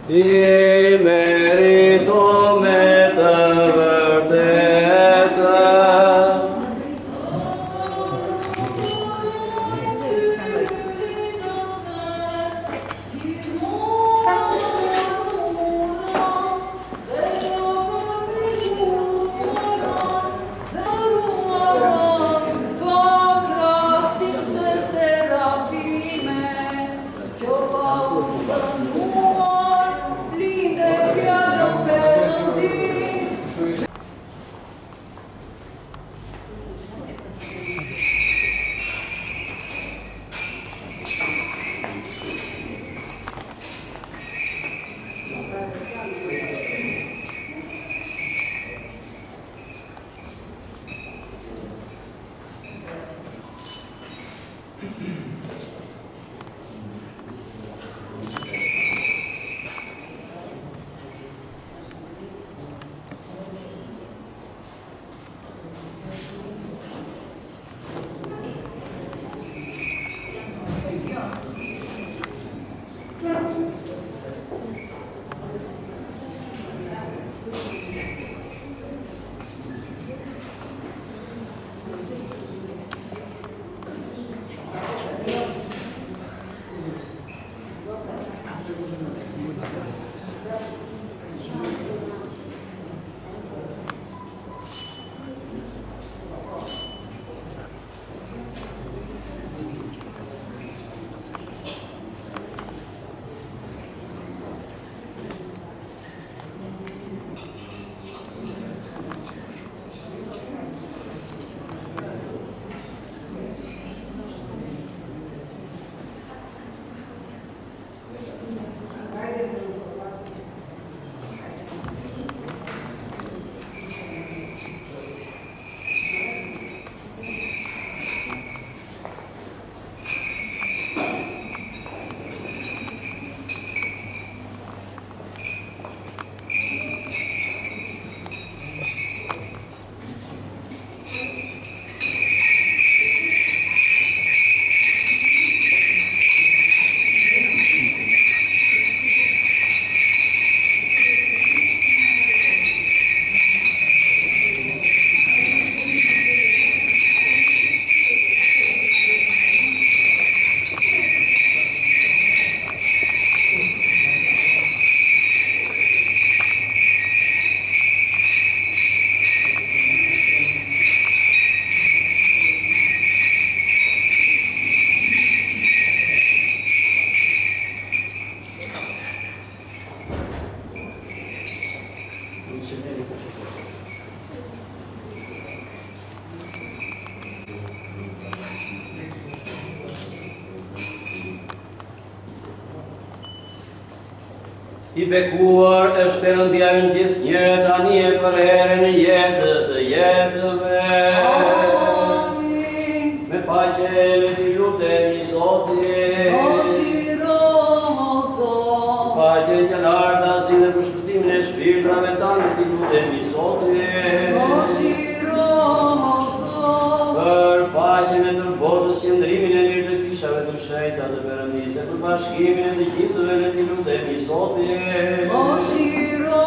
I merito me të vërtetës. I bekuar është Perëndia në gjithë një tani e për herën e jetë të jetëve. Amin. Me paqe le t'i lutemi Zotit. Mëshiro, o Zot. Paqe të larta si dhe përshpëtimin e shpirtrave tanë t'i lutemi Zotit. Mëshiro, o Zot. Për paqen e tërë botës, qëndrimin e mirë të kishave të shenjta të Perëndisë, për bashkimin e të gjithëve le t'i lutemi Zotit. Mëshiro,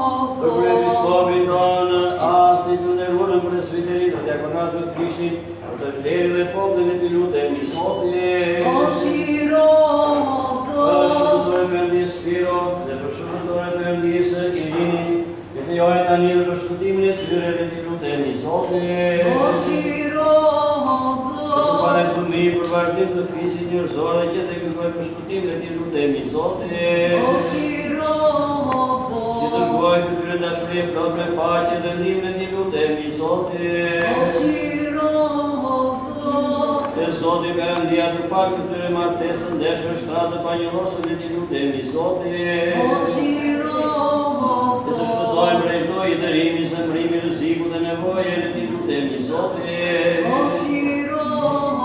o Për Zot. episkopin tonë, asnit të nderuarën presbiterit dhe diakonat të Krishtit, për të klerë dhe popullin e t'i lutemi Zotit. Mëshiro, o Për Zot. shërbëtore Perëndisë Spiro dhe për shërbëtore Perëndisë Irini, le fejojnë tani dhe për shpëtimin e tyre le t'i lutemi Zotit. Mëshiro, o Për të Zot. fare fëmijë për vazhdim të fisit njerëzor dhe gjithë e kërkoj për shpëtimin le t'i lutemi Zotit. Mëshiro, o Ti Zot. dërgoj të tyre dashuri plot me paqe dhe ndihmë le t'i lutemi Zotit. Mëshiro, o Zot. Te Zoti Perëndia të falë të tyre martesën ndeshër shtratë të panjëllosën le t'i lutemi Zotit. Mëshiro, o Se të Zot. shpëtojmë prej çdo i dërimi, zemrimi, rreziku dhe nevoje le t'i lutemi Zotit. Mëshiro,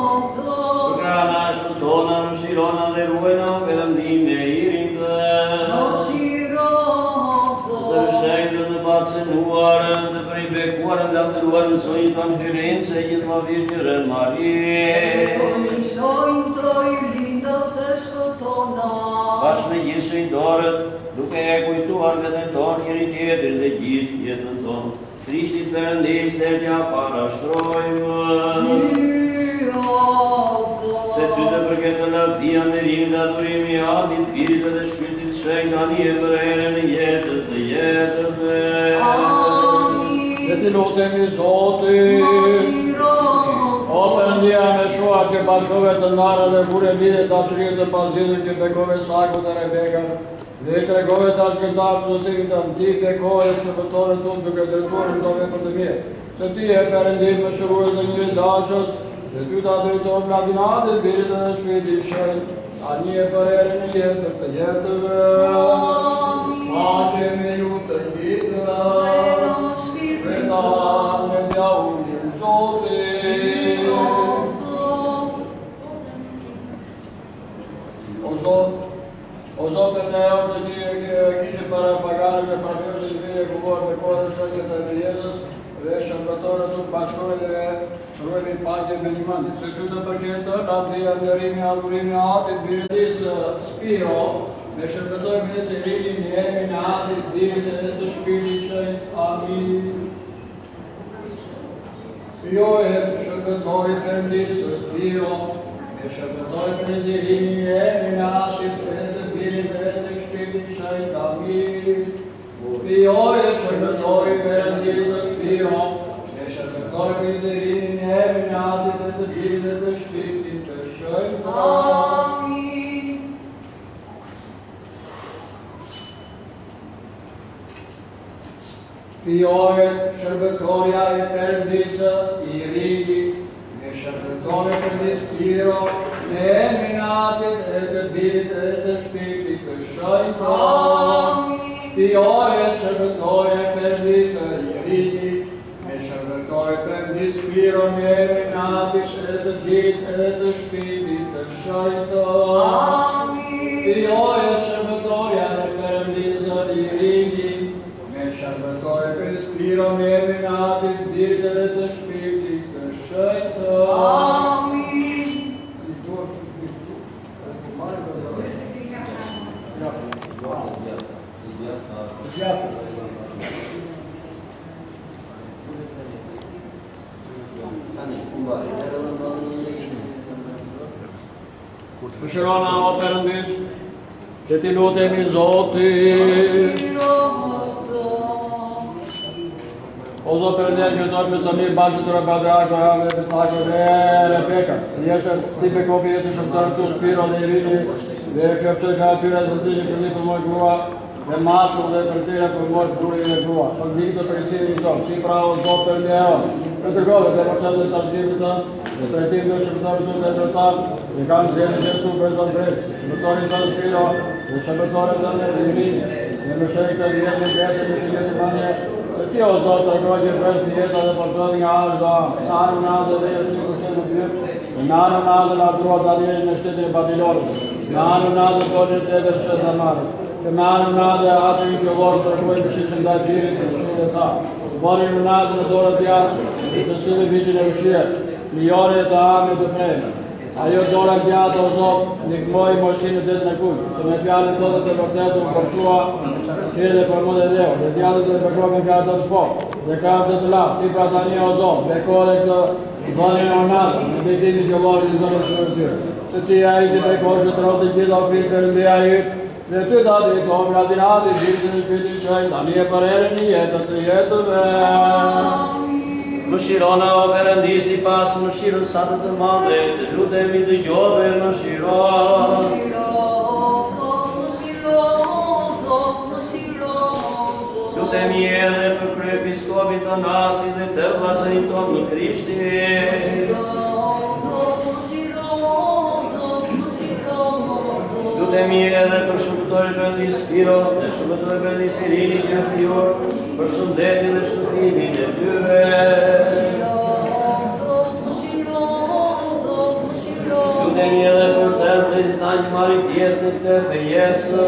o Zot. Përkrana shpëtona, mëshirona dhe ruajna Perëndime i rinjtë. Mëshiro, o Të Zot. shenjtë në cënuarën, të përibekuarën, lavdëruarën, zonjë të anhyrin, se gjithë ma virgjërën Marie. Shojnë të i linda se shkëtona. Bashkë me gjithë shëjndorët, duke e kujtuar vetën tonë njëri tjetër dhe gjithë jetën tonë. Krishtit Perëndis të t'ja parashtrojmë. Se ty të përket të lavdia, nderimit dhe adhurimi i Atit, Birit dhe Shpirtit Shenjtë, tani e për herën e jetës dhe jetëve. Amin. Dhe ti lutemi Zotin. O Perëndia me shua që bashkove të ndara dhe bure bide të aqërit të pasditën që bekove Saku dhe Rebeka, dhe i tregove të atë këntarë të zotimit të ti bekove së pëtore tunë duke dretuar në tove për të mirë. Se ti e Perëndim me shërues dhe njëri dashës, dhe ty të drejton lavdinatit, Birit dhe Shpirtit Shenjtë, tani e për herën e jetës të jetëve. Pace me ju të gjithë. Me djaullin Zotin. O Zot, për ne orë të një kishë para paganëve, parfyrë të zvire këvorë me kore shënjët e vjesës, dhe shëmbëtore të bashkove dhe shruemi paqe me një mëndi. Se sy të përqetë, lavdia, nderimi, adhurimi, Atit, Birit Spiro, me shëmbëtore me të rinin, jemi në Atit, Birit dhe të Shpirtit Shenjtë. Amin. Jo e shërbëtori Perëndis Spiro, me shërbëtori prezirimi, jemi në Atit, Birit dhe të Shpirtit Shenjtë. Amin. Jo e shërbëtori Perëndis Spiro, me shërbëtori prezirimi, jemi në Atit, Birit dhe të Shpirtit Shenjtë. Amin. Fioje shërbëtoria e Perëndisë i rigi, me shërbëtore Perëndis Spiro, me eminatit e të Birit e të Shpirtit të Shenjtë. Amin. Fioje shërbëtoria e Perëndisë i rigi, me shërbëtore Perëndis Spiro, me eminatit e të Birit e të Shpirtit të Shenjtë. Amin. Fioje shërbëtoria e Perëndisë i rigi, me shërbëtore për Spiro, me eminatit, Birit dhe të Shpirtit të Shenjtë. Amin. Pëshërona o Perëndis, që ti lutemi Zotin. O Zot Perëndia, që dojmë me të mirë bashkë të Rabadrak, Rame, Saku dhe Rebeka. Njësër si bekopi jesë shëmëtërë të Spiro dhe Irini, dhe këpëtër ka atyre të të që përdi për mojë grua, dhe maçu dhe për tëre për mojë grurin e grua. Për dikë të përgjësiri një zonë, si pra o Zot Perëndia, në të gove dhe përqet dhe stashtimit të, dhe të retim dhe shëmëtërë të dhe tërtarë, dhe kanë zhjene dhe të për të drejtë, shëmëtërin të Spiro, dhe shëmëtërin të Irini, dhe më shëjtë të vjetë në gjete dhe të vjetë manje. Ti o Zot, të rëgoj që përës të jetë dhe përtën nga arda, në arë në adhe dhe jetë një kështë në pyrë, në arë në adhe la drua të adhjeri në shtetin e Babilonit, në arë në adhe të që të edhe shëtë dhe marë, që në arë në adhe atë një këllorë të rëgoj këshitën dhe birit të shumë dhe ta, bori në adhe në dorë të jasë, të sëllë vigjën e ushqie, milione të arme të frejnë. Ajo dora gjatë o Zot, nikmoj moqinë të në kujtë, që me fjallën të të vërtetu më përshua, qire për më dhe dheo, dhe djallët të përkome ka të shpok, dhe ka të të lapë, si pra tani o Zot, dhe kore këtë zonin o natë, në bitimi gjëllori në zonë të shërësyrë. Që ti a i të prekoshë të rotë të gjitha ofilë Perëndia i, dhe ty të ati të omë radinati, gjithë në Shpirtin Shenjtë, tani e për herën një jetët të jetëve. Mëshirona o Perëndis i pas mëshirën sa të të madhe, të lutemi të gjove mëshiron. Lutemi edhe për kryepiskopin të nasit dhe të vllazërin tonë në Krishtin. Lutemi edhe për shërbëtorin Perëndis Spiro dhe shërbëtorin Perëndis Irini Gjëfior, për shëndetin dhe shëtimin e tyre. Lutemi edhe për të vëllezërit tanë që marrin pjesë në këtë fejesë.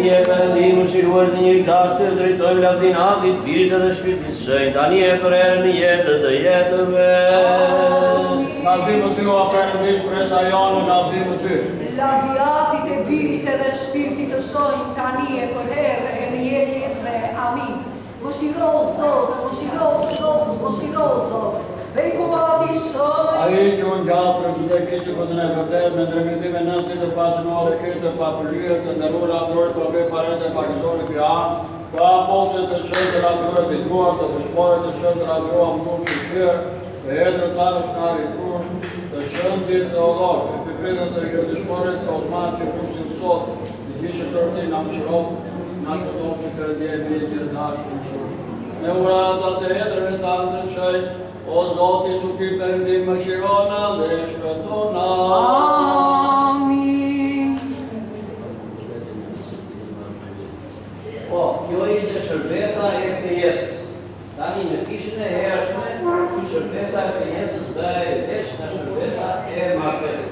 ti e Perëndim mëshirues dhe njëri tas të drejtojmë lavdin Atit, Birit dhe Shpirtit Shenjtë, tani e për erën e jetës dhe jetëve. Lavdimë ty o Perëndim shpresa jonë, lavdimë ty. Lavdiatit e Birit edhe Shpirtit të Shenjtë, tani e për herë e në jetëve. Amin. Mëshiro Zot, mëshiro Zot, mëshiro Zot. Bekuati Shenjtë. Ai që unë gjallë për të kishë për të në vërtet, me ndërmitime nësit të pasënuar e këtë të papërlyre të ndërruar lavdorët për vej parente e pakëtore për anë, ka apostët të shëtë të lavdorët të duar, të dëshmorët të shëtë të lavdorët më shumë shqyrë, të hedrë të në shnari kur, të shëndit të odorë, e përpredën se kjo dëshmorët të osmanë që kusin sot, të kishë tërti në mëshirot, në shkëtonë që kërëdje e vizje në ashtë më shumë. Me uratat të hedrëve të anë të shëjtë, o Zoti su ti Perëndim mëshirona dhe shpëtona. Amin. Po, kjo ishte shërbesa e fejesës. Tani në kishën e hershme, shërbesa e fejesës bëhej veç në shërbesa e martesës.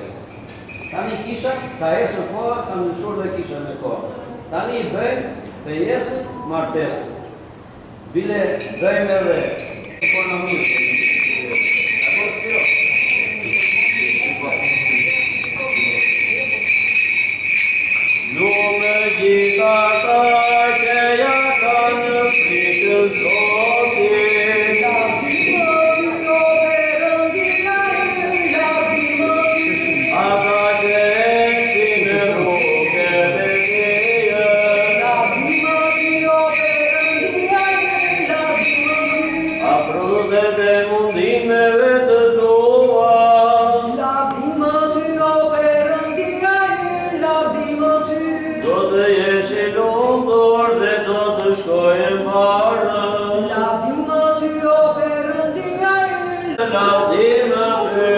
Tani kisha ka ecur koha, ka ndryshuar dhe kisha me kohë. Tani i bëjmë fejesën martesën. Bile bëjmë edhe ekonomisë. Lume gjitha ta që ja kanë frikën Zotit. Ata që eksin në rrugët e Teje. Afrodet e mundimeve të tua. Do të jesh i lumtur dhe do të shkojë mbarë. Lavdimë ty o Perëndia ynë. Lavdimë ty,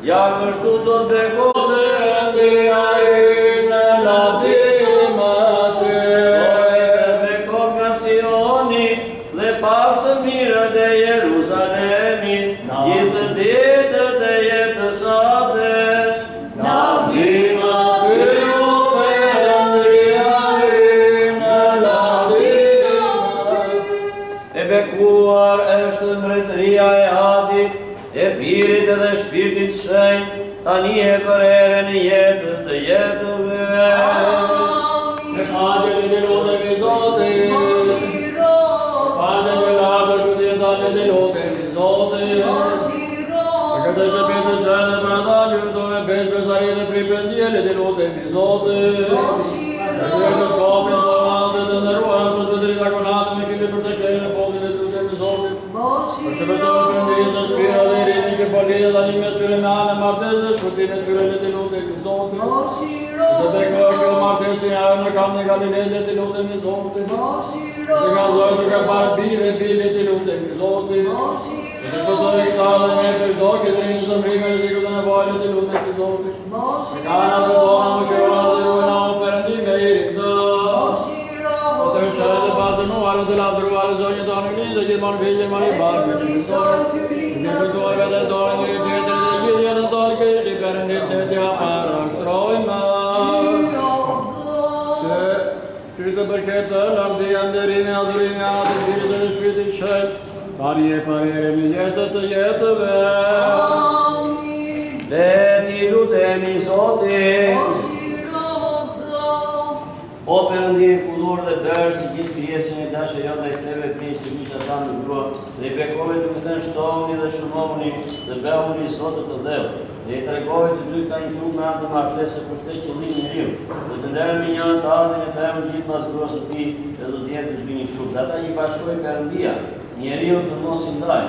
ja kështu do të bekove Perëndia ynë, lavdimë ty. Shkoj të bekov nga Sioni dhe pashtë mirët e Jeruzalemit, gjithë ditët e jetës sate. Lavdimë ty, o Perëndia ynë, lavdimë ty. E bekuar është mbretëria e Atit, e Birit edhe Shpirtit Shenjtë, tani e për erën e jetës të jetëve. Ne falem dhe lutemi Zotin. Falem dhe lavdër këtë jetane dhe lutemi Zotin. Këtë që pitë qenë për ata gjërtove besh besari dhe pripendjeli dhe lutemi Zotin. Këtë që skopin zonate dhe nëruar për të drita konatë me këtë për të kejnë e podin e lutemi Zotin. Për që për të përpendjit në shpira dhe i rini ke përlidhe dhe një me shpire me anë martese, për ti në shpire dhe të lutemi Zotin. Të bekoj kjo martese një arë në kam në Galilejë të lutemi Zotin. Të ka zojë të ka parë bile të lutemi Zotin. Të të dojë këta dhe me për do, këtë rinë sëmrime dhe këtë në vajle të lutemi Zotin. Ka në të dojë më shirona dhe rujna o Perëndim e irim të. O të mëshare dhe patënuare të lavdruare zonjë të anëglinë dhe gjithë manë vizje manë i barë. Në përtojve dhe dojë një tjetër dhe gjithë jetën tonë kështë i Perëndim të tja arashtrojme. Se të përketë lavdia ndërimi adhurimi Atit Birit dhe Shpirtit Shenjtë, tani e për erën e jetës të jetëve. Le ti lutemi Zotin. O Perëndim kullur dhe bërë si gjithë krijesën e dashë jote e teve prish të kisha ta në grua, dhe i bekove të këtën shtovni dhe shumovni dhe behuni Zotë të dhevë, dhe i tregove të dy ka një fund me atë martese për të qëllim një riu, dhe të ndermi një anë të atën e të emë gjithë pas grosë të ti, dhe do t'jetë të zbi një klub. Dhe ata një bashkoj Perëndia, një riu të mos i ndaj.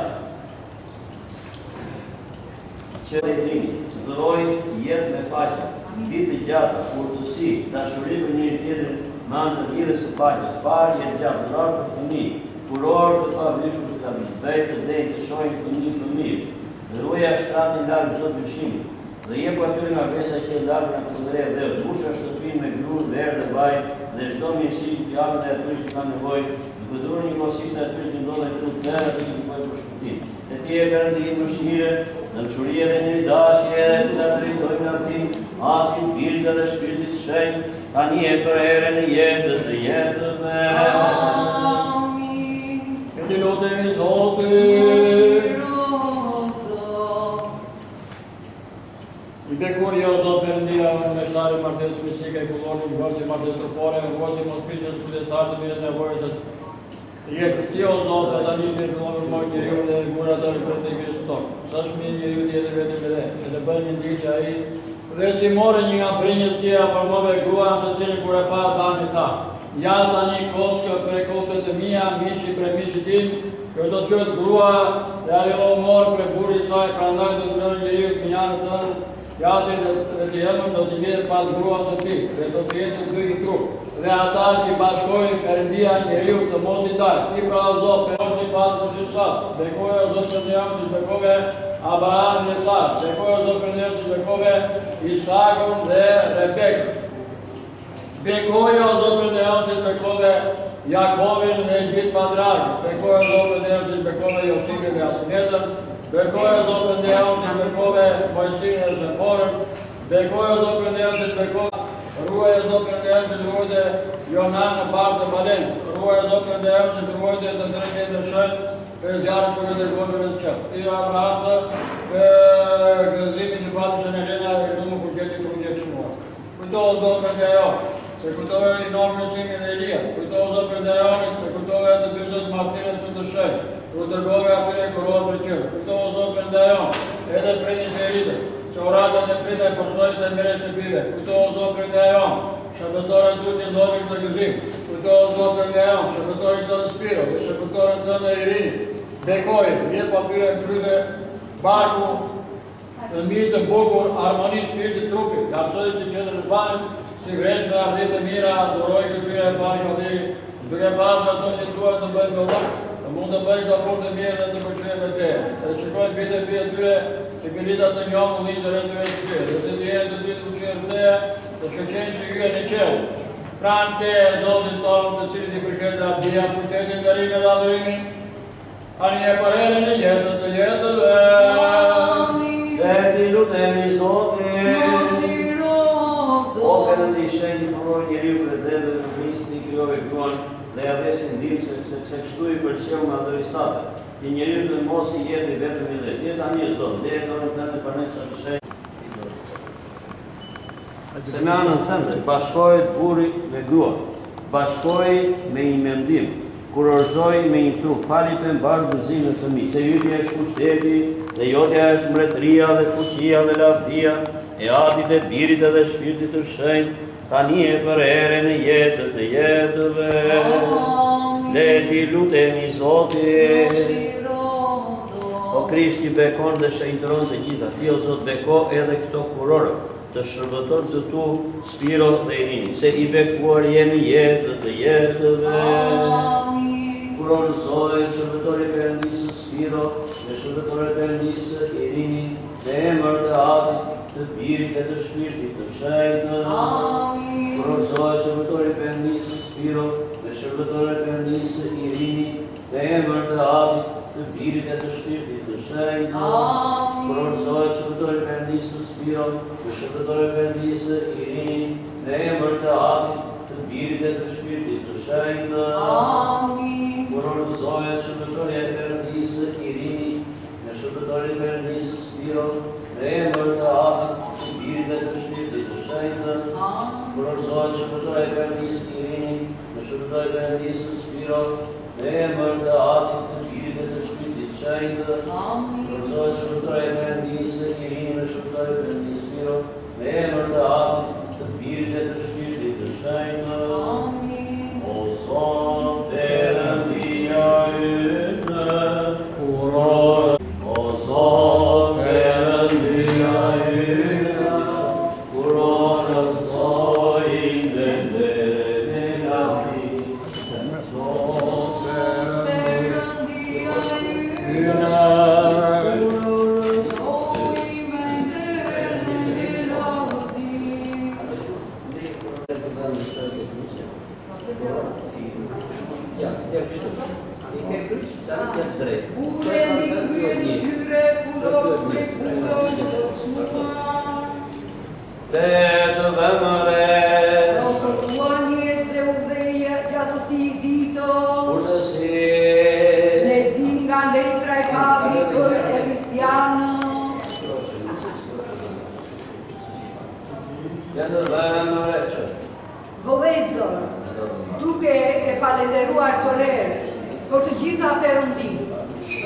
Që dhe i dringi, që të roj jetë me paqe, ditë gjata, urtësi, dashuri për njëri tjetrin me anë të lidhjes së paqes, farë jetë gjatë, dhuratë për fëmijë, kurorë të pavishkur të kabit, bejtë të denjë të shohin fëmijësh, dhe ruaja shtratin larg çdo dyshimi, dhe jepu atyre nga vesa që e larg nga të ndre dhe mbusha shtëpinë me grua, verë dhe vaj, dhe çdo mirësi të japet atyre që kanë nevojë, duke dhurë një kosisht atyre që ndodhen këtu të verë dhe që bëjnë për shpëtim. E ti e Perëndim mëshire, në mëshurie dhe një dashje, dhe të drejtojmë nga ti, Atin, Birit dhe Shpirtit Shenjtë, tani e për herën e jetës dhe jetëve. Amin. E ti lutemi Zotin. I bekur jo Zot Perëndia me shari martesë fizike, kullonin, vërgjë martesë trupore, vërgjë mospiqën qytetarë të mirë nevojës të jetë ti o Zot, e tani të rëllon më njeriu dhe gura të shpërte i kështë tokë. Sa shmi njeriu të jetë vetëm e dhe, e të bëjnë një ndikë ai, dhe si more një nga prinjët tjera formove grua të cilin kur e pa dani tha. Ja tani koshkë pre kokët e mia, mishi pre mishit tim, kjo do të qëtë grua dhe ajo morë pre buri saj, prandaj do të mërë njeriu të minjanë të Jati dhe të jemën do të vjetë pas grua së ti, dhe do të jetë të dy i trup. Dhe ata të bashkojnë Perëndia njeriu të mos i daj. Ti pra o Zot, për një pas të shqipsat. Bekoje o Zot për një jamë që bekove Abraham dhe Sar. Bekoje o Zot për një që bekove Isakun dhe Rebekën. Bekoje o Zot për një jamë që bekove Jakovin dhe Gjit Patriarkë. Bekoje o Zot për një jamë që bekove Josifin dhe Asinetën. Bekoje o Zot për një jamë që bekove Mojsinë dhe Zeforën. Bekoje o Zot për një jamë që bekove Ruaj e Zot për ndërëm që të ruajtë Jonan në barë të Malen. Ruaj e Zot për ndërëm që të ruajtë të drejtë të shënë për zjarë për të gëmë në qëpë. Tira Abrahamtë për gëzimi të fatë që në lena e rëdumë për gjeti për një këshmuar. Kujto o Zot për ndërëm, se kujtove një normë nësimin e Elia. Kujto o Zot për ndërëm, se kujtove të bizët martinët për të shënë. Për të dërgove atyre kërorë për qërë. Kujto o Zot për ndërëm, edhe prinit që eritë. Që oratët e prita e përsojit e mire shqipive. Kujto o Zot për nga jonë, shërbëtorën të një zotin të gëzim. Kujto o Zot për nga jonë, shërbëtorën të në Spiro dhe shërbëtorën të në Irini. Bekojnë, një papyre në kryve, barku, të mirë të bukur, harmoni shpirtit trupit. Kapsojit të qëndër në banët, si gresh me ardhit të mira, doroj këtyre e pari këdiri, duke bazë në të një truar të bëjnë bëllak, të mund të bëjnë të apur të mirë dhe të përqyre me te. Dhe shikojnë bite pje tyre, që këllita të njohë më linë të rëndë të qërë, dhe të jenë të ditë të qërë të të shëqenë që ju e në qërë. Pranë te e Zotit tonë të cilit i përket dhe abdia, pushtetin të rime dhe adhërimi, ani e për herën e jetët të jetëve. Dhe ti lutemi Zotin, o Perëndi shenjtë përrojë njeriu për dhe dhe të Kristi krijove gruan dhe adhesin dim sepse kështu i pëlqeu nga adhurisata. Ti njeriu të mos i jeti vetëm i dhe. Jeta një Zot, dhe e dorën tënde për ne sa të shenjtë. Se me anën tënde, bashkohet burri me grua, bashkohet me një mendim, kurorëzoj me një trup, fali për mbarë gëzim në fëmijë, se ytja është pushteti, dhe jotja është mbretëria dhe fuqia dhe lavdia, e Atit e Birit edhe Shpirtit të Shenjtë, tani e për herën e jetës dhe jetëve. Le ti lutemi Zotin. O Krishti bekon dhe shenjtëron të gjitha, ti o Zot beko edhe këto kurorë, të shërbëtor të tu Spiro dhe Irini, se i bekuar jemi jetët dhe jetëve. Kurorëzoj shërbëtori Perëndisë Spiro dhe shërbëtori Perëndisë Irini, në emër të Atit, të Birit e të Shpirtit të Shenjtë. Kurorëzoj shërbëtori Perëndisë Spiro dhe shërbëtori Perëndisë Irini, në emër të Atit, të Birit e të Shpirtit të Shenjtë. Kurorëzoj shërbëtori Perëndisë Spiro dhe shërbëtori Perëndisë Irini, në emër të Atit, të Birit e të Shpirtit të Shenjtë. Kurorëzoj shërbëtori Perëndisë Irini, në shërbëtori Perëndisë Spiro, në emër të Atit, të Birit e të Shpirtit të Shenjtë. Kurorëzoj shërbëtori Perëndisë Irini, në shërbëtori Perëndisë Spiro, në emër të Atit, të Birit e të Shpirtit të Shenjtë. Kurorëzoj shërbëtori Perëndisë Irini, në shërbëtori Perëndisë Spiro, në emër të Atit, të Birit e të Shpirtit të Shenjtë. O Zot, Perëndia ytë, kurorë. O Zot, Perëndia ytë, kurorëzoj dhe dhe lafi. Zot, Perëndia ytë, Te vëllezër, duke e falenderuar për të gjitha perëndim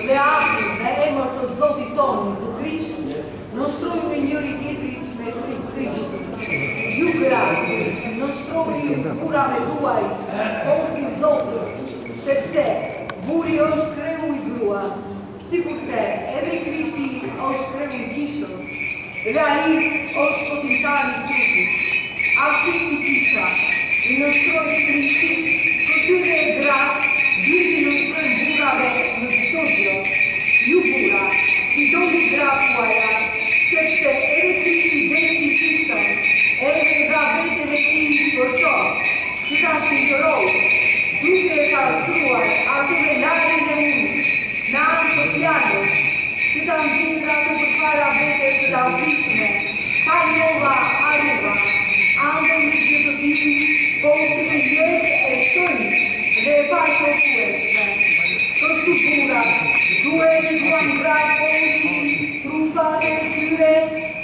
dhe atin në emër të Zotit tonë Jezu Krisht, nënshtrojmë njëri tjetrit me frikë Krishtit. Ju gratë, nënshtrojmë burave tuaj, si Zotit, sepse buri është kreu i grua, sikurse edhe Krishti është kreu i kishës, dhe ai është shpëtimtari i trupit. Ashtu si kisha, i nënshtrojmë Krishtit, këtyre gratë, gjithi nënshtrojmë burave në çdo gjë. Ju bura, i doni gratë tuaja, sepse edhe Krishti deti kishën, edhe dha vetën e tij për to, që ta shënjëroj, duke e pastruar atyre lajin e ujit, në anë të pjanës, që ta ndinga të përpara vete të ta vishme, pa njova aruva, andën në që të titi, po të jetë e shënjë dhe e pa shokueshme. Kështu bura, duhet të duan gratë politi, trupat e tyre,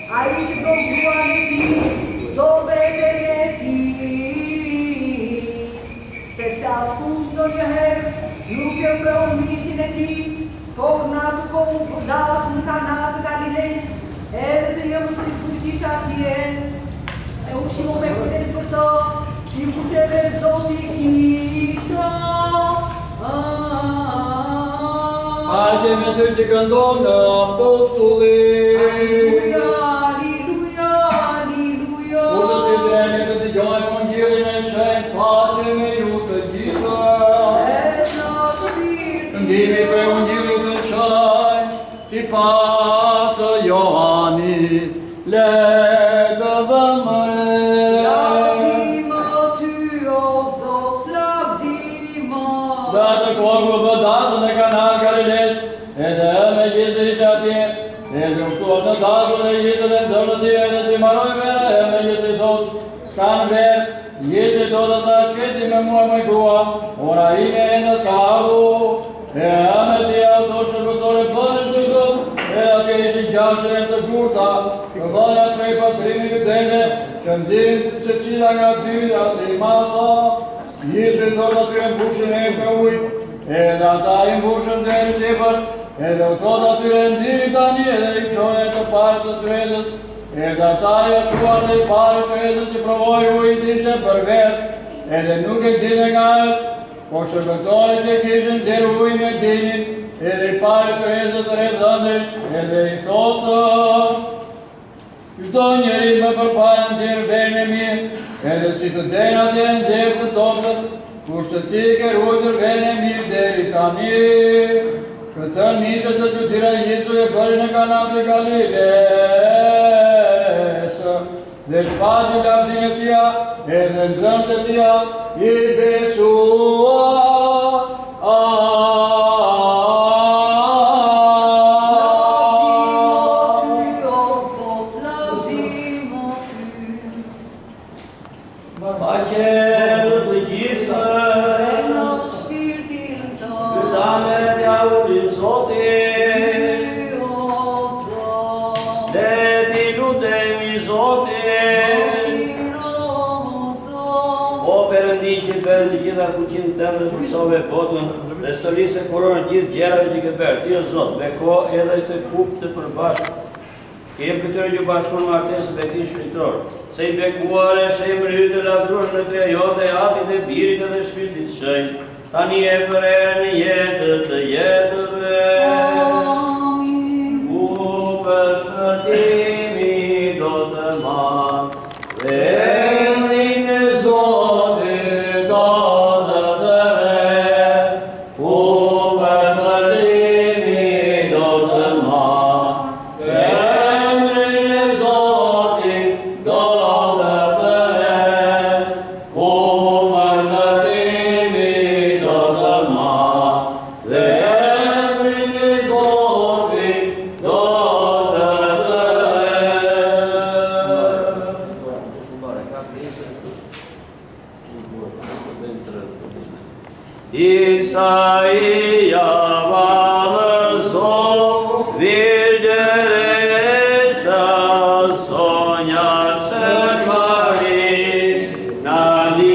a i që do duan e ti, do veten e ti. Sepse askush do njëherë nuk e mbron mishin e ti, por në atë kohë përdas në Kana të Galilejës, edhe të jemësëris në kisha atje, e ushimo me kujdes për të, si kuseve Zoti kisha. Hajde me ty që këndon në apostullit. Aleluja, aleluja, aleluja. Kurse si vene të dëgjoj Evangjelin e shenjtë, pace me ju të gjitha. E në shpirtin Ndihmi për Evangjelin të shenjtë, si pasë Johanit, letë vëmëre. Lavdimo ty, o Zot, lavdimo. Dhe të kohë vëdatën e Kanal Galilejës, edhe me gjithë ishë atje, edhe u kohë në dasë dhe gjithë dhe ndërë të edhe si maroj vera, e me gjithë i thotë, s'ka në verë, gjithë i thotë sa shketi me mua me grua, ora i me e në s'ka ardu, e me të ato shërbëtore bënë të gëmë, e atje ishë gjashën të gjurta, të dhënja prej patrimi të dene, që nëzirin që qila nga dy atë i masa, Gjithë do të atyre mbushën e me ujtë, edhe ata i mbushën dhe në qepër, edhe u thot atyre ndiri tani edhe i qone të pare të tredët, edhe ata i aquar dhe i pare të tredët që provoj ujtë ishe për verë, edhe nuk e gjene nga ëtë, po shërbëtore që kishën gjerë ujë me dinin, edhe i pare të tredët redhëndrit, edhe i thotë, çdo njeri më përpara nxjerr veren e mirë, edhe si të denat e nxjerr të tokët, kurse ti ke ruajtur veren e mirë deri tani. Këtë nisët të çuditëra Jezu e bëri në Kana të Galilejës, dhe shpati lavdin e tia, edhe ndrëmt e tia, i besua. Fuqin të dhe përcove botën dhe sërisë e koronë gjithë gjerave që ke bërë. Ti o Zotë, dhe ko edhe të kupë të përbashkë. Kem këtëre që bashkon martesë betin shpirtror. Se i bekuare, se i mërhytë të lavdruar në tre jote, atit e birit edhe shpirtit shenjë. Tani e për erë në jetët të jetëve. Ku për shëtimi do të marë, dhe emrin e Zotit do të Isaia valëso, virgjeresha, sonja shërmari, nali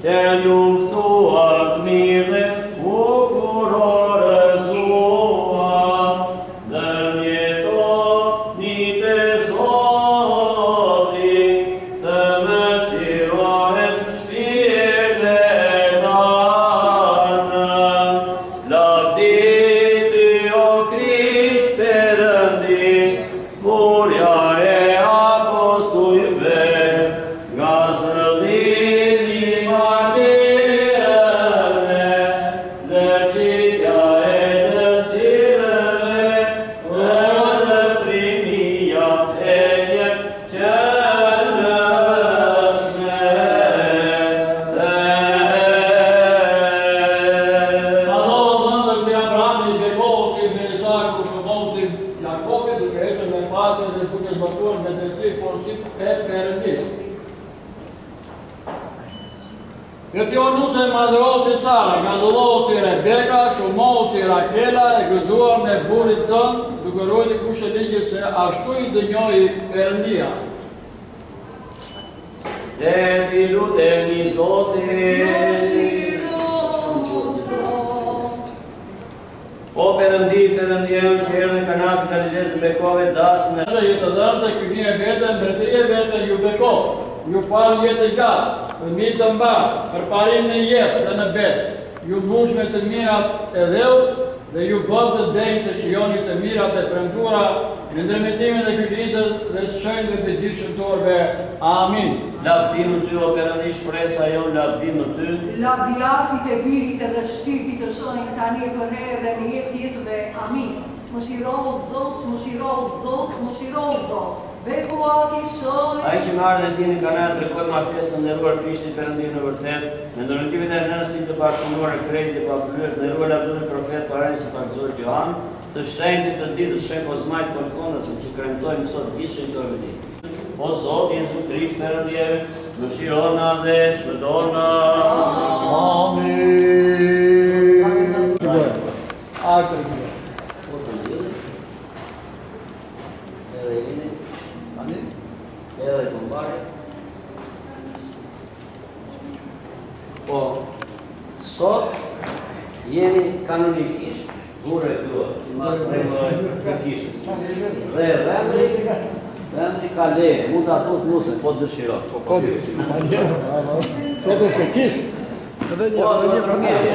Të luftuat mirë dhe bukurore zua, dërmjetoni të Zotit, të mëshirohet shpirte tanë. Lavditi o Krisht Perëndi, burja e apostujve, nga zëllimi martirëve, lëqitja e të cilëve, është primia e jetë që nëshme. Allahot dhëndër si Abrahamit, Bekovci, me Isaku, Shëmovci, Jakobit, duke ecur me patje dhe duke zbatuar me dërsi porësit e Perëndis. Gëtionuse madhërosi Sara, nga zëllosi Rebeka, shumosi Rakela, e gëzuar me burit tënë, duke rojti kushe ligjit se ashtu i dënjoi Perëndia. Dhe ti lutemi Zotit. O Perëndi, Perëndiun që erdhe kanapit të lezë bekove dasme. Që jetë dhënë se këni e vete, mbretërie vete ju beko, ju falë jetë gatë, fëmijë të mbarë, për parim në jetë dhe në besë, ju mbush me të mirat e dheut, dhe ju bën të denjë të shijoni të mirat e premtuara, në ndërmetimin e kylisës dhe shënjtë të gjithë shëmtorëve. Amin. Lavdimë ty, o Perëndi, shpresa jon, lavdimë ty. Lavdi Atit e Birit edhe Shpirtit të Shenjtë tani e për herë në jetë jetëve. Amin. Mëshiro Zot, mëshiro Zot, mëshiro Zot. Beku ati shoj. Ai që marrë dhe tini ka na tregoj martesë të nderuar Krishti Perëndi në vërtet, në ndërtimin e nënësit të paksuar e krejt e papëlyer, nderuar lavdëri profet Parajs i Pakzor Johan, të shenjtit të ditës Shek Ozmajt Polkonës që kremtojmë sot gjithë shëntorëve ditë. O Zot, Jezu Krisht Perëndje, mëshirona dhe shpëtona. Amin. Akër gjithë. Edhe kumbare. Po, sot jemi kanonikisht burë e grua, si mas regulloj të kishës. Dhe rendri ka le, mund të atut nusën, po dëshiro. Po, Sotë se kishë. të trokeri.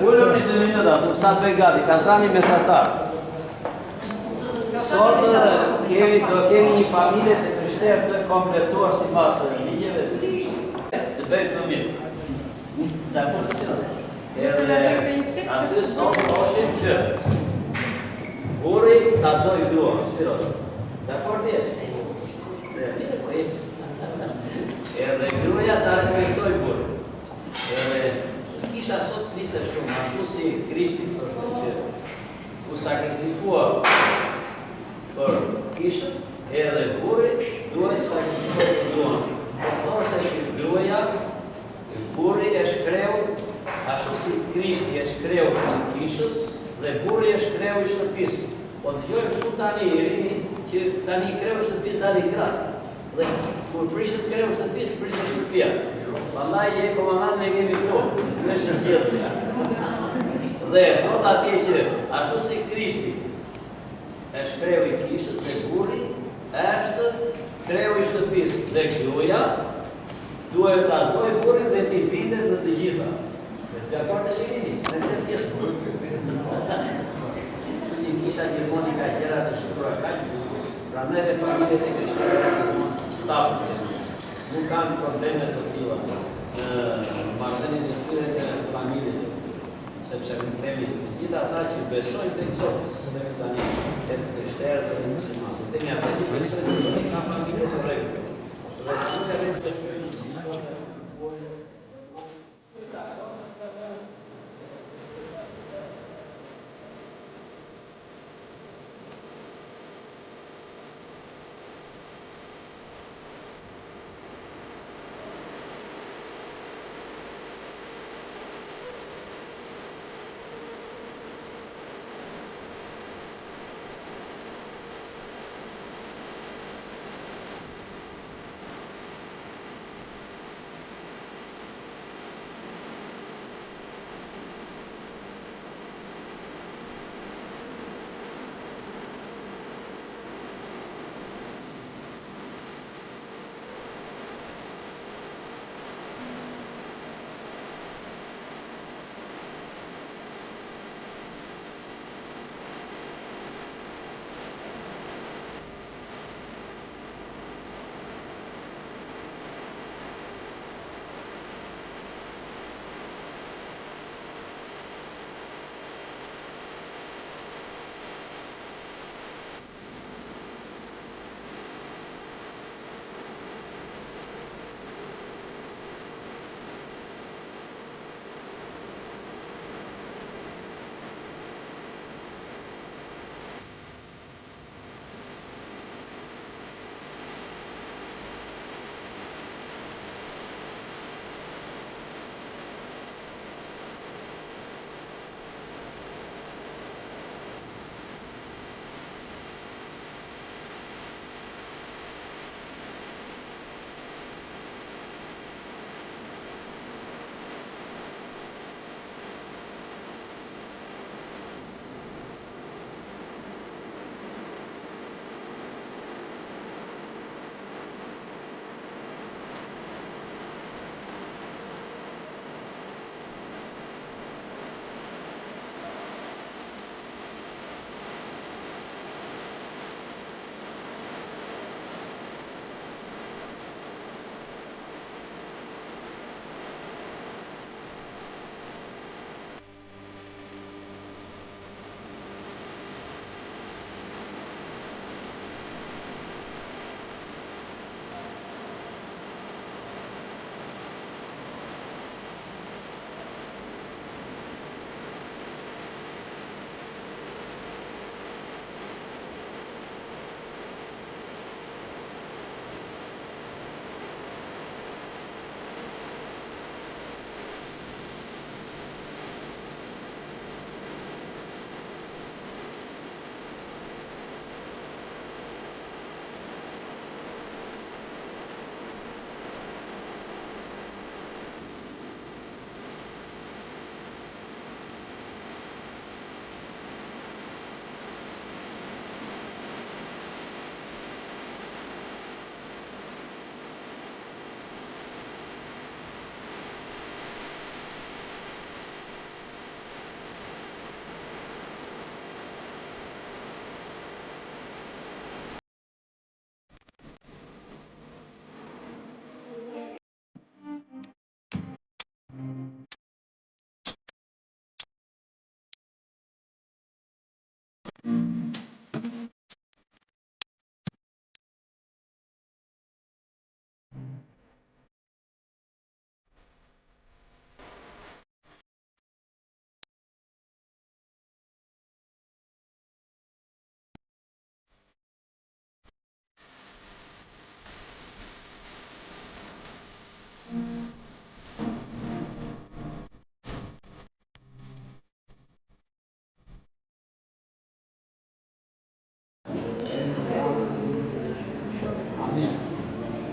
Ullën të minuta, sa të begati, kazani mesatar. Sot do kemi një familje të krishterë të kompletuar si pasë në ligjeve të bëjtë të mirë. Ta përës të edhe aty sot thoshim që burri ta doj grua, spirot. Ta përë djetë. Edhe gruaja ta respektoj burë. Edhe kisha sot flisë shumë, ashtu si Krishti thoshte që u sakrifikua për kishën, edhe burri duhet sakrifikoj për gruan. Po thoshte që gruaja, burri e shkreu, ashtu si Krishti e shkreu për kishës, dhe burri e shkreu i shtëpisë. Po dëgjojmë shumë tani i rini që tani i kreu shtëpisë dali gratë. Dhe kur prishet kreu shtëpisë, prishet shtëpia. Vallai je komandant e kemi këtu, vesh në sjellje. Dhe thot atje që ashtu si Krishti e shkreu i kishës dhe burri është kreu i shtëpisë dhe gruaja duhet ta doj burrin dhe t'i bindet në të gjitha. Dhe akord të shikini, në këtë pjesë. Një kisha gjithmonë ka gjëra të shkruara kaq. Prandaj dhe familjet e krishterë stafë. Nuk kanë probleme të tilla në marrëdhënien e tyre të familjes. Sepse ne themi gjithë ata që besojnë tek Zoti, sistemi tani e krishterë dhe muslimanë. Themi ata që besojnë tek Zoti kanë familje të rregull. Dhe nuk ka vetë të shkojnë.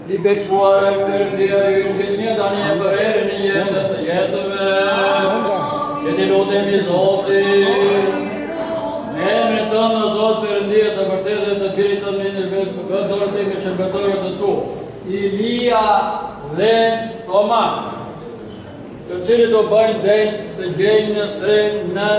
I bekuar e përdia i rrëbit një tani e për erën i jetët të jetëve. E ti lutemi Zotin. Në emrin tënd o Zot Perëndia së vërtetë të birit të në dorën timi shërbëtorët të tu, Ilia dhe Thoma, të cilët do bëjnë denjë të gjejnë në strejt në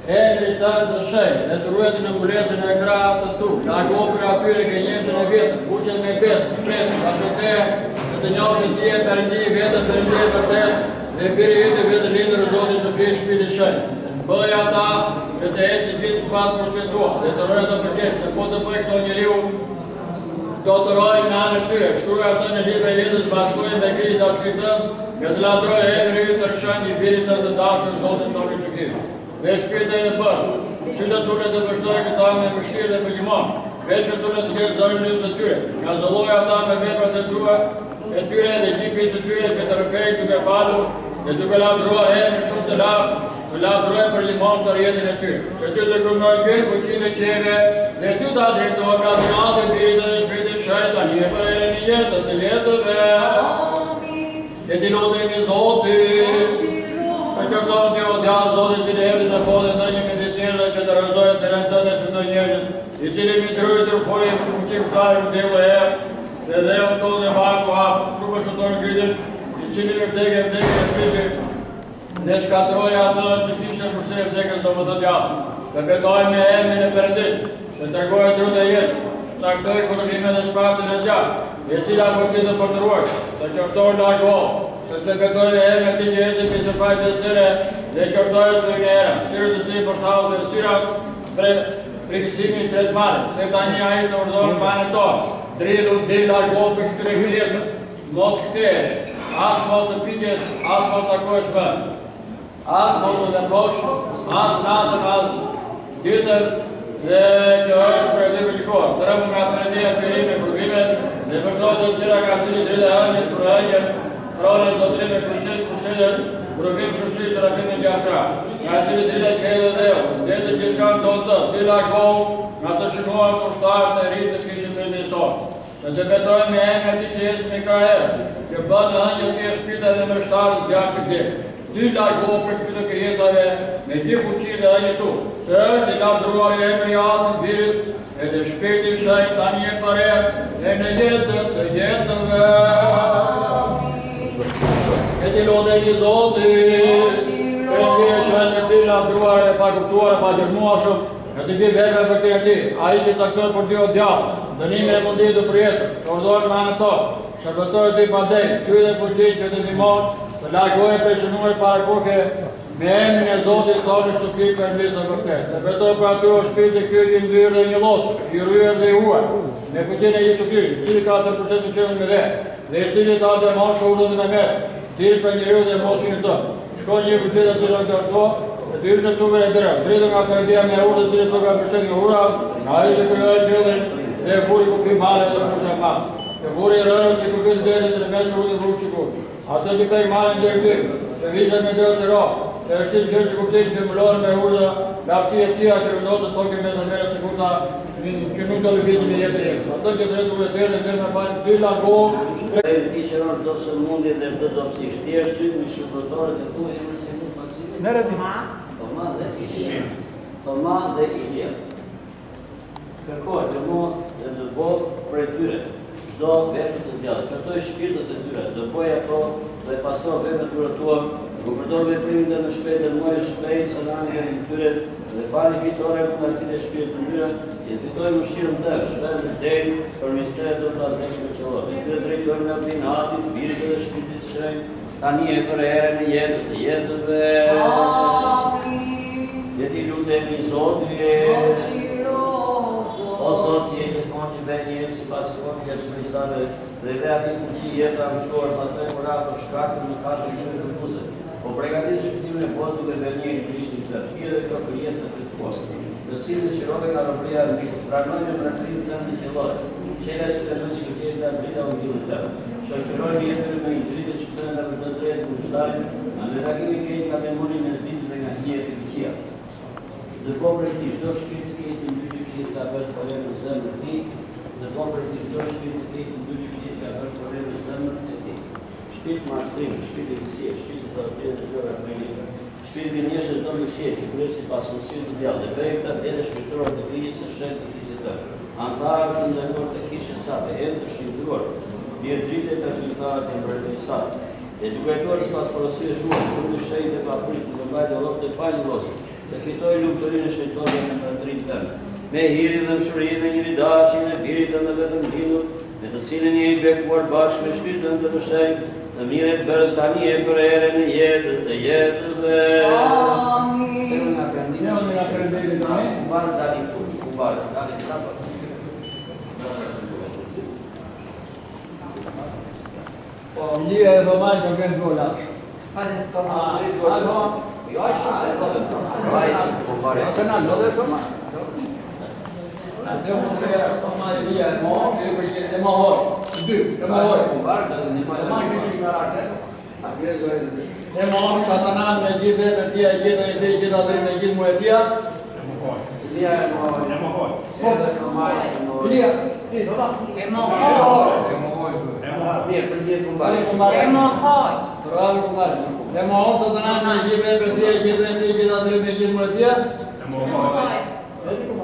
emrin tënd të shenjtë, dhe të ruajtën në mbulesën e krahët të tu, la kopër atyre ke njëjtën e vetëm, kushtet me besë, shpresë, pasojë të njohur ti e Perëndi vetëm Perëndi e vërtetë, dhe firë jetë vetë lindër o Zotit që kje shpiti shenjtë. Bëj ata që të esin gjithë pas procesuar dhe të rojë të përkesë, se po të bëj këto njeriu, do të rojë në anë tyre, shkruaj ata në libra jetës, bashkojnë me kri të shkritëm, që të ladroj emri ju të rëshën i virit të dashur Zotin të rëshëkim. Dhe shpite e bërë, sytë ture të vështoj këta me mëshirë dhe mëgjimon, veç e ture të kërë zërë njësë të tyre, nga zëlloj ata me veprat e tyre dhe gjipis e tyre që të rëfej duke falu, dhe duke ladruar emri shumë të lartë, të ladrojnë për limon të rjetin e ty, që ty të kërnoj gjithë fuqin e qeve, dhe ty të drejtojnë nga dhurat e birit dhe shpirtit shajta, një për e një jetët të jetëve. E ti lutemi Zotit, për kërton të o djallë Zotit që të hebrit në podhe në një medisinërë që të rëzojë të rënë të nëshme të njëgjën, i cili mi të rujë të rëfojë për qim shtarë më dhe herë, dhe dhe o tonë dhe vaku hapë, trupë shëtonë gytin, i cili me vdekë e prishë, dhe shkatroja atë që kishë mështërë vdekës do më të tjallë. Dhe betoj me emrin e Perëndit, dhe të regojë drut e jetë, saktoj kërëvime dhe shpartën e zjarë, e cila vërtit të përtëruaj, dhe kërtoj largohë, se të betoj me emrin e ti që jetë për së fajtë dhe sëre, dhe kërtoj së një era, sirë të cilë për talë dhe sira frikësimin të tretmarit, se ta një ajtë të urdojnë banë tonë, dridu dhe largohë për këtyre kërjesët, mos këtesh, asë mos të pikesh, asë mos të takosh bënë. Asë mos të leposh, asë natën, asë ditër, dhe kjo është për e të përgjikohë. Të rëmë nga Perëndia qërime, përvimet, dhe përtoj të qëra ka cili drejtë e hënjët, për hënjët, prone zotrime, kushtetet, përvim shumësit të rafimit gjashtra. Nga cili drejtë e qëjë dhe dhe të gjishkan do të të largohë, nga të shimohet kushtarë të rritë të kishën për njësot. Se të betojnë me emri ati që jesë Mikael, që bënë hënjët të shpita dhe më shtarë zjarë të gjithë. Ty largohë për këtë kërjesave me ti fuqi dhe hënjë tu, se është i ladruar e emri atën birit, edhe shpirti shenjtë tani e përerë, e në jetët të jetëve. E ti lutemi Zotit, Perëndia shenjtë të cilë ladruar e pakuptuar e pagërmuashëm, e të vi veve për të ti, a i që taktoj për dy o djatë, dënime e mundit të përjesëm, të ordojnë me anë to, shërbëtojë të i pandejnë, ty dhe fuqin që të ndihmon, të largohë për shënuar para koke me emrin e Zotit tonë shtëpi për mbisë vërtet. Dhe betoj për aty o shpirti ky i ndyrë dhe një losë, i rryer dhe i huaj, me fuqinë e Jesu Krishtit, i cili ka 100% në qenën me dhe i cili ta demon shurën dhe me merë, tirë për njeriu dhe mosin e tënë. Shkon një vërtet e cilën të arto, e të ishën tuve e drejtë, dritë nga Perëndia me urë dhe cilë të ka pështet nga ura, nga i që kërëjë gjellin dhe buri ku fi male dhe kusha male. E buri rërën si ku fitë dhe në mes në rrë dhe shikur. Atë që pek malin dhe këtim, e vishet me drejtë se ra, e është të kërë që kuptim që mëllorë me urda, laftësi e tia të rëndosë të toke me zërmere se kurta që nuk të lëvizim i jetë e jetë. Atë që drejtë u e tërë dhe kërë me falë të dylla gohë, shpërë. Ti që rënë shdo së mundi dhe shdo dopsisht, ti është sytë me shqipëtorët e tu e më se nuk pakësit? Nere ti. Thoma dhe Ilia. Thoma dhe Ilia. Kërkoj të mu dhe të bo për e tyre. Shdo vepër të djallë, kërtoj shpirtët e tyre, do boj ato dhe pastro vepër të tua, do përdoj veprimin dhe në shpejt dhe mojë shpejt së në angën në tyre, dhe fali fitore më në kine shpirtë të tyre, dhe fitoj më shirën të dhe në dejnë për misteret do të adekshme qëllot. Dhe tyre drejtojnë me apin atit, birit dhe shpirtit shenjtë, tani e për erë në jetët dhe jetëve. Dhe ti lutemi Zotit, o Zot jetë të konë që bërë jetë si pas konë që është mërisave dhe dhe ati fuqi jetë a mështuar pasaj mëra për shkakën në kashë në qërë të muzë. Po pregatit e shkëtime në posë duke bërë njëri Krishtin të tërë, kje dhe kjo për jesë të të posë. Dhe si dhe qërove nga rëpria në mitë, pranojnë në prakrim të në qëllore, qële së të në që qëtë të drita u gjilë të tërë. Shërkërojnë jetër me intritë që të në të drejtë në shtarin, në dhe kimi kejtë ka demoni në zbitë dhe nga hjesë të qias. Dhe po për e ti, shdo shkirti kejtë në dy shkirë të apërë për e në zemë të ti, Ndërkohë për të çdo shpirt të keq dy shpirt ka bërë probleme në zemrën e tij. Shpirt martrim, shpirt i kësaj, shpirt të dhënë të gjëra më mirë. Shpirt i njëshë të dorë fshehtë, kur si pas mësimit të djallë, dhe këta edhe shpirtëror të Kristit së shenjtë të Kristit të. Antarë të ndërmor të kishën sa të të shqiptuar, mirë dritë të shqiptarët të mbretërisë sa. E duke duar sipas porosive tuaja, kur në shenjtë e paprit në mbajtje lloj të panjëllosur, të fitoj lumturinë e shejtanit në mbretërinë tënde. Me hirin dhe mshurinë e njëri dashin e birit dhe vetëm lindur, me të cilin jeni bekuar bashkë me shpirtën të shenjtë, të mire të bërës tani e për erën e jetët dhe jetëve. Amin. Kubarë dali fund, kubarë, dali trapa. Lija e dhomajnë të kënë gollash. Jo, a shumë se të të kubarë. Se në do dhe thoma. Dhe më të kërë thomajnë lija e mohë, e mohoj. Dy, e mohoj. Kubarë, dhe një E ma këtë që karate. E mohë satanan me gjithë dhe të tia, gjithë dhe të gjithë adrim me gjithë mu e tia. Lija e mohoj. Lija, ti, thoma. E mohoj. Mirë, për gjithë kubarë. E mohoj. Bravo, kumare. E mohë satanan me gjithë dhe të tia, gjithë dhe të gjithë adrim me gjithë mu e tia.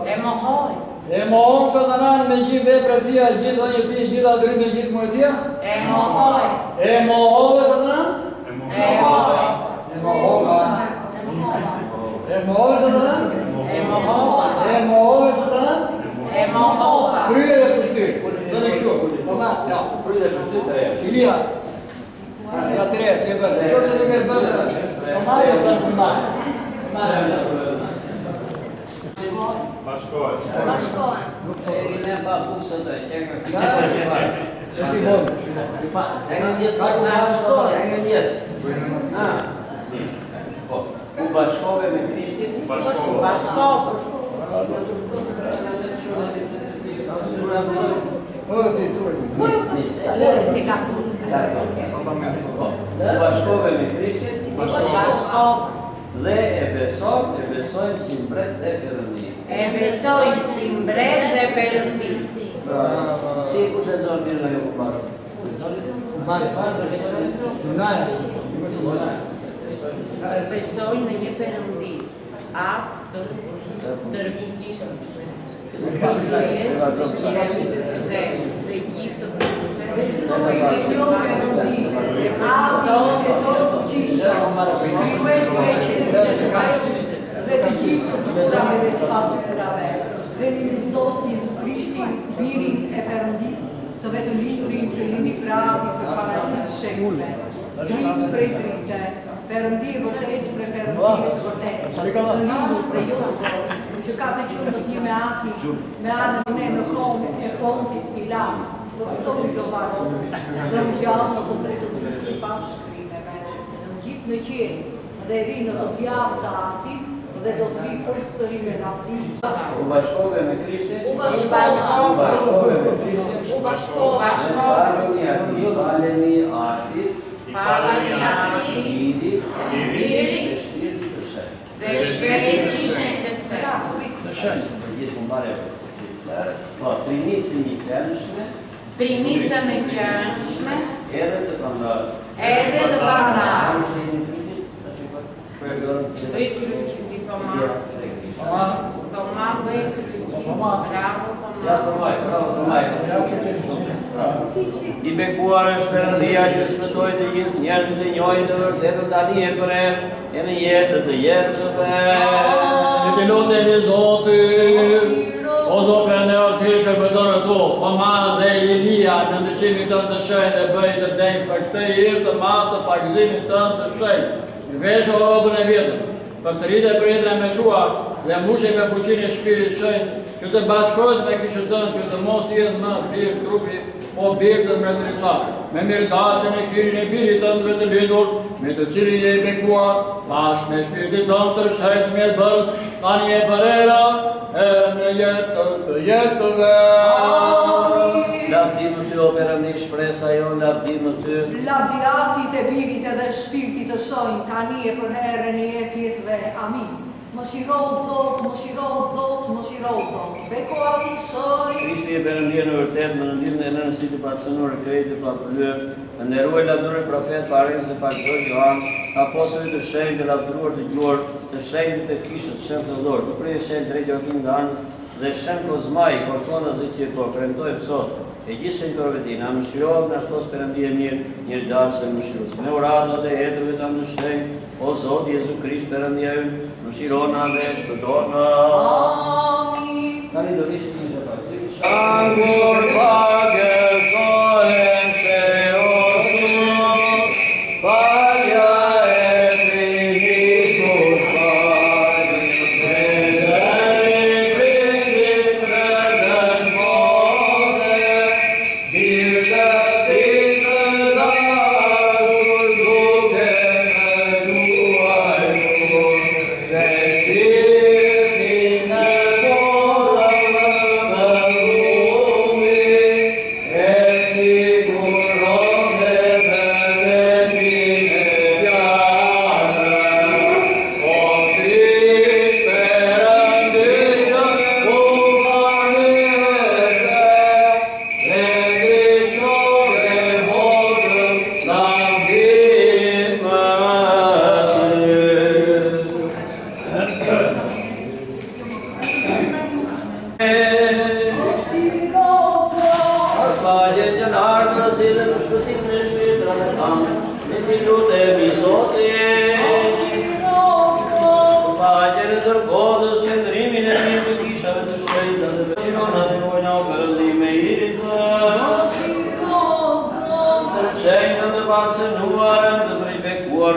E mohoj. E mohon satanan me gjithë veprat e tia, gjithë dhënjet e tij, gjithë adhurimet e gjithë mua e tia. E mohoj. E mohove satanan? E mohoj. E mohova. E mohove satanan? E mohoj. E mohove satanan? E mohova. Krye dhe pushty. Do të kështu. Po ma, ja. Frydhe për të të reja. Ilia. Ja të re, si e bërë. Qo që duke bërë. Po ma jo bërë për ma. Bashkohen. E ne pa buksa të qenë për E si bërë. e nga njësë, e nga njësë. Po, u bashkove me Krishtin? Bashkov. O, ti, Se ka tu. U bashkove me Krishtin? Bashkov. Dhe e besojmë si mbret dhe Perëndi. E besojnë si mbret dhe Perëndi. Si kush e zonë mirë nga jo kumarë? Besojnë në një Perëndi. Atë të refugishëm. Dhe gjithë Besojnë në një Perëndi. Atë e të fuqishëm. Dhe të gjithë të burave dhe të paturave. Dhe një Zotë Jezu Krishtin, birin e Perëndis, të vetë lindurin që lindi pravi për paraqisë shekullve. Dritë prej drite, Perëndi e vërtet prej Perëndi e vërtet. Të lindur prej jotë, që ka të qëndët një me aki, me anën ne në komë e fontit Pilat, dhe soli do varos, dhe në gjallë të tretë të ditë si pashkrimeve, në gjithë në qenë, dhe rinë të tjavë të ati, dhe do të vi për sëri me rati. U bashkove me Krishtin? U bashkove. U bashkove me Krishtin? U bashkove. Falemi ati, falemi ati, Falemi ati, Birit, Birit, dhe shpirtit të shenjtë. dhe Shpirtit të Shenjtë. Të shenjë. Për gjithë kumbare. Po, trinisën i qenëshme, Trinisën e qenëshme, edhe të pandarë. Edhe të pandarë. Kam shë një krytit, dhe kryqin di Thoma, Thoma dhe kryqin, bravo Ja, Thoma. Thomaj. I bekuar është Perëndia që shpëtoi të gjithë njerëzit e njohur të vërtetë tani e për e në jetë të jetëve. Ne të lutemi Zotit. O Zot, prende artishë shërbëtorët tu, Thoma dhe Ilia, në ndryqimin tënë të shenjtë dhe bëjë të denjë për këtë hirë të madh të pagëzimit tënë të shenjtë. Veshë robën e vjetën, për të rritë e për jetën e meshuar dhe mushe me fuqinë e shpirit shenjtë, që të bashkohet me kishën tënë, që të mos jetë në birë trupi, po birë të mbretërisë. Me mirëdashjen e Kirin e birit tëndëve të lindur, me të cilin je i bekuar, bashkë me shpirtin tënd të shenjtë mjet bërës, tani e për era, e në jetë të jetëve. Lavdimë ty, o Perëndi, shpresa jo, lavdimë ty. Lavdiratit e birit edhe shpirtit të shenjtë, tani e për herën e jetëve. Amin. Mëshiro Zot, mëshiro Zot, mëshiro Zot. Bekuati shoj. Krishti e Perëndia në vërtet në rëndimin e nënësit të patësënore krejtë pa përlyep, të nderuar lavdëruar profet Parenës e Paqësor Johan, apostullit të shenjtë të lavdëruar të gjuar, të shenjtë të kishës, shenjtë të dhorë, të prej shenjtë drejt Joakim Ganë, dhe shenjtë Kozmaj, Kortona Zëtjeko, kremtoj pësot, e gjithë shenjtë korvetina, mëshirohet në ashtos Perëndia mirë, njërë darëse mëshirus. Me uradat e hetërve të në shenjtë, o Zot Jezu Krisht Perëndia ynë, mëshirona dhe shpëtona. Amin. Tani do ishit në gjëpaj. Shangur pagësohem se osu, pagja e frigitur pagë, vederi frigitur vedën mode, dirë të dashur duke me duaj mund, dhe shirtin e bolla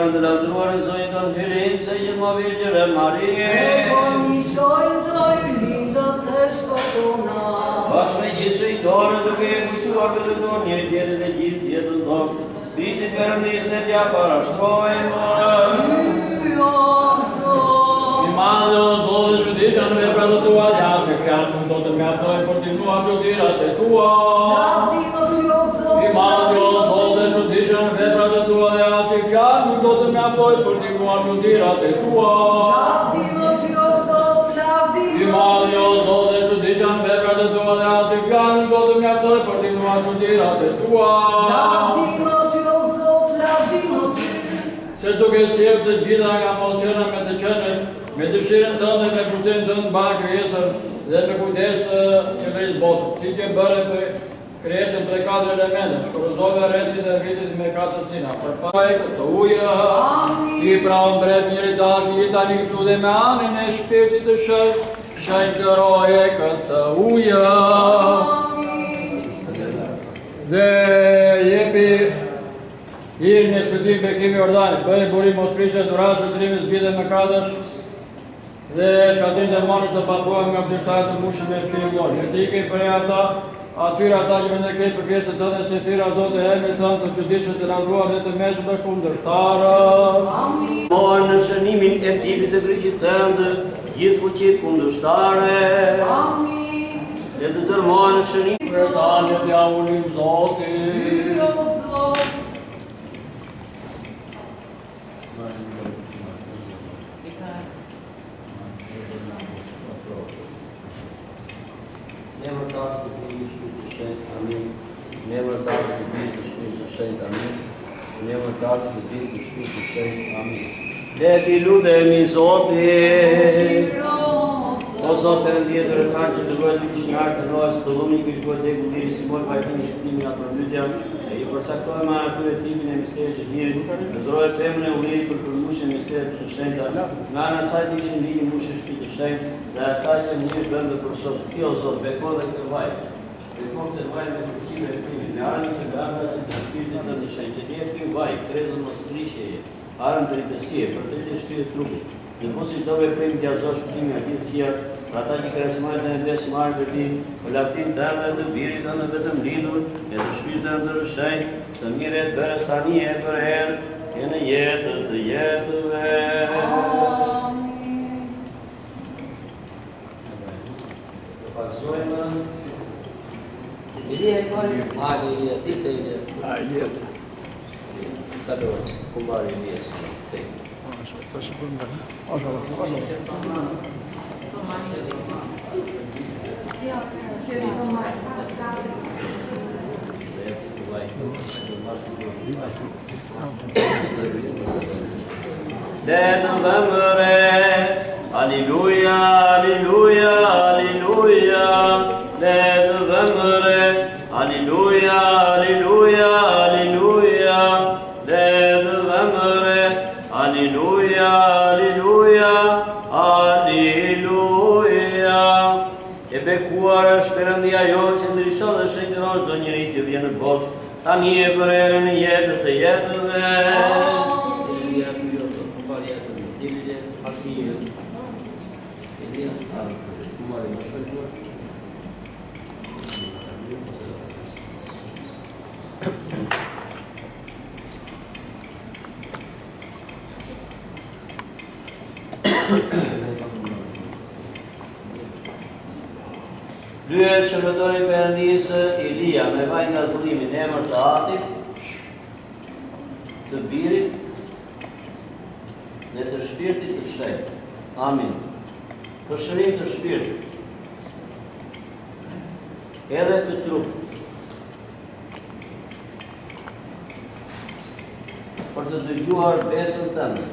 Të lavdruarën zonjë tonë Helen, se gjithë ma Virgjëre Marie. Mi shojnë të lindës e shkotona. Bashkë me gjithë shëjtore duke e kujtuar për të tonë një tjetër dhe gjithë jetën tonë. Krishtit Perëndis ne t'ja parashtrojmë. I madhe o Zotë që disha në veprat të tua, ja që fjalë nuk do të mjaftoj për t'i mua çudirat e tua. I madhe o Zotë që disha në veprat të tua, ja që fjalë nuk do të mjaftoj për t'i mua çudirat e tua. I madhe o Zotë që disha në veprat të tua, ja që fjalë nuk do të mjaftoj për t'i mua çudirat e tua. Se duke sjellë të gjitha nga mos qenë me të qenë, me dëshirën tënde, me pushtetin tënd mbar krijesën dhe me kujdes të qeverisë botës. Ti ke bërë për krijesën prej 4 elemente, shkruazove rrethin e vitit me 4 sina. Përpara të ujë, ti pra mbret njëri dashi, i tani këtu dhe me anën e shpirtit të shenjtëroje këtë ujë. Dhe jepi Hiri në shpëtim bekimi Jordanit, bëjë burim mos prishe, durat shëtërimi zbide me kadësh, dhe shkatin dhe manit të patuam nga pështarë të mushën me shpirin glori. E të ikej për e ata, atyra ata që me në kejtë për pjesët të dhe se thira Zotë e hemi të të qëdishës të lavruar dhe të meshë dhe kundërshtarë. Mojë në shënimin e tipit të Krishtit tëndë, gjithë fuqit kundërshtarë. Dhe të dërmojë në shënimin Për talje t'ja ulim Zotit. Nemër tatë të bëjë shpirtë shenjtë, amin. Nemër tatë të bëjë shpirtë shenjtë, amin. Nemër tatë të bëjë shpirtë shenjtë, amin. Le t'i lutemi Zotit. O Zotë Perëndia të rëkanë që të bëjë të kishnarë të rojës të lumni kështë bëjë të gudiri si mojë pajtimi shkëtimi nga përmbytja, e i përcaktojmë atyre timin e misterit të hirit, të zrojë temën e ulirit për përmushje misterit të shenjta, nga në asaj të ishin ligi mushë shpirtë të shenjtë, dhe ata që një bëndë për sot. Ti o Zotë, beko dhe këtë vaj. Beko këtë vaj me shkëtime e timin, me arën që ganda që të shpirtit të shenjtë, që ti e këtë vaj, krezën mos trishjeje, arën të rritësie, për të të shpirtit trupit. Në posi të veprim t'ja zosh shpëtimi a gjithë qiat, për ata që kresmajt dhe në besë marë për ti, për laftin të dhe të birit të në vetëm lidur, e të shpirtën të rëshenj, të miret bërës tani e për herë, e në jetët të jetëve. Të paksojmë, Ilije e pari, mali Ilije, dite Ilije. A jetë. Të dorë, kumbari Ilije së të Dhe vëmëre, Aleluja, Aleluja, Aleluja. Dhe vëmëre, Aleluja, Aleluja, Aleluja. Dhe vëmëre, Aleluja, Aleluja, Aleluja. E bekuar është Perëndia jonë që ndriçon dhe shëndron çdo njeri që vjen në botë, tani e për erën e jetës të jetëve. Lyhet shërbëtori Perëndisë Elia me vaj nga zëllimi në emër të Atit, të Birit dhe të Shpirtit të Shenjtë. Amin. Të shërim të shpirtit, edhe të trupit, për të dëgjuar besën tënde.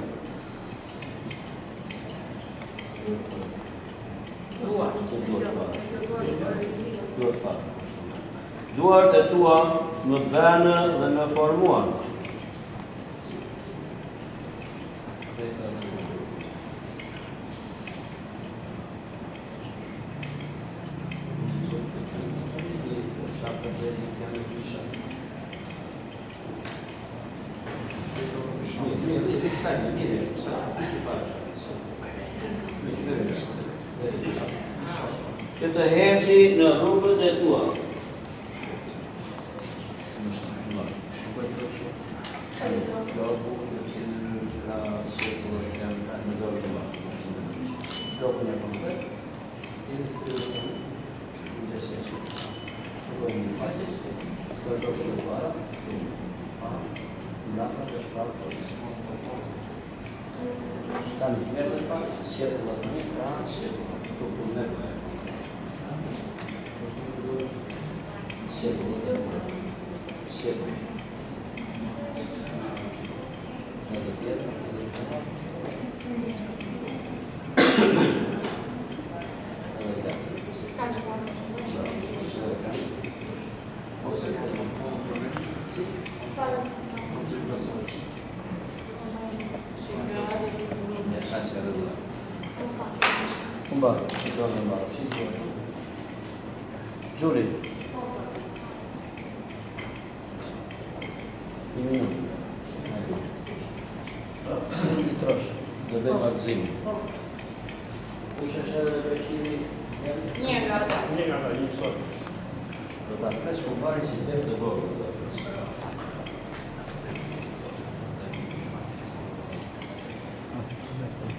Duart e tua më bënë dhe më formuan. Që të heci në rrugët e tua. Gjuri. Si në të trosh, dhe dhe vazhimi. Kush është edhe përshimi? Një nga ata. Një sot. Do ta pres ku vari si dhe të vogël.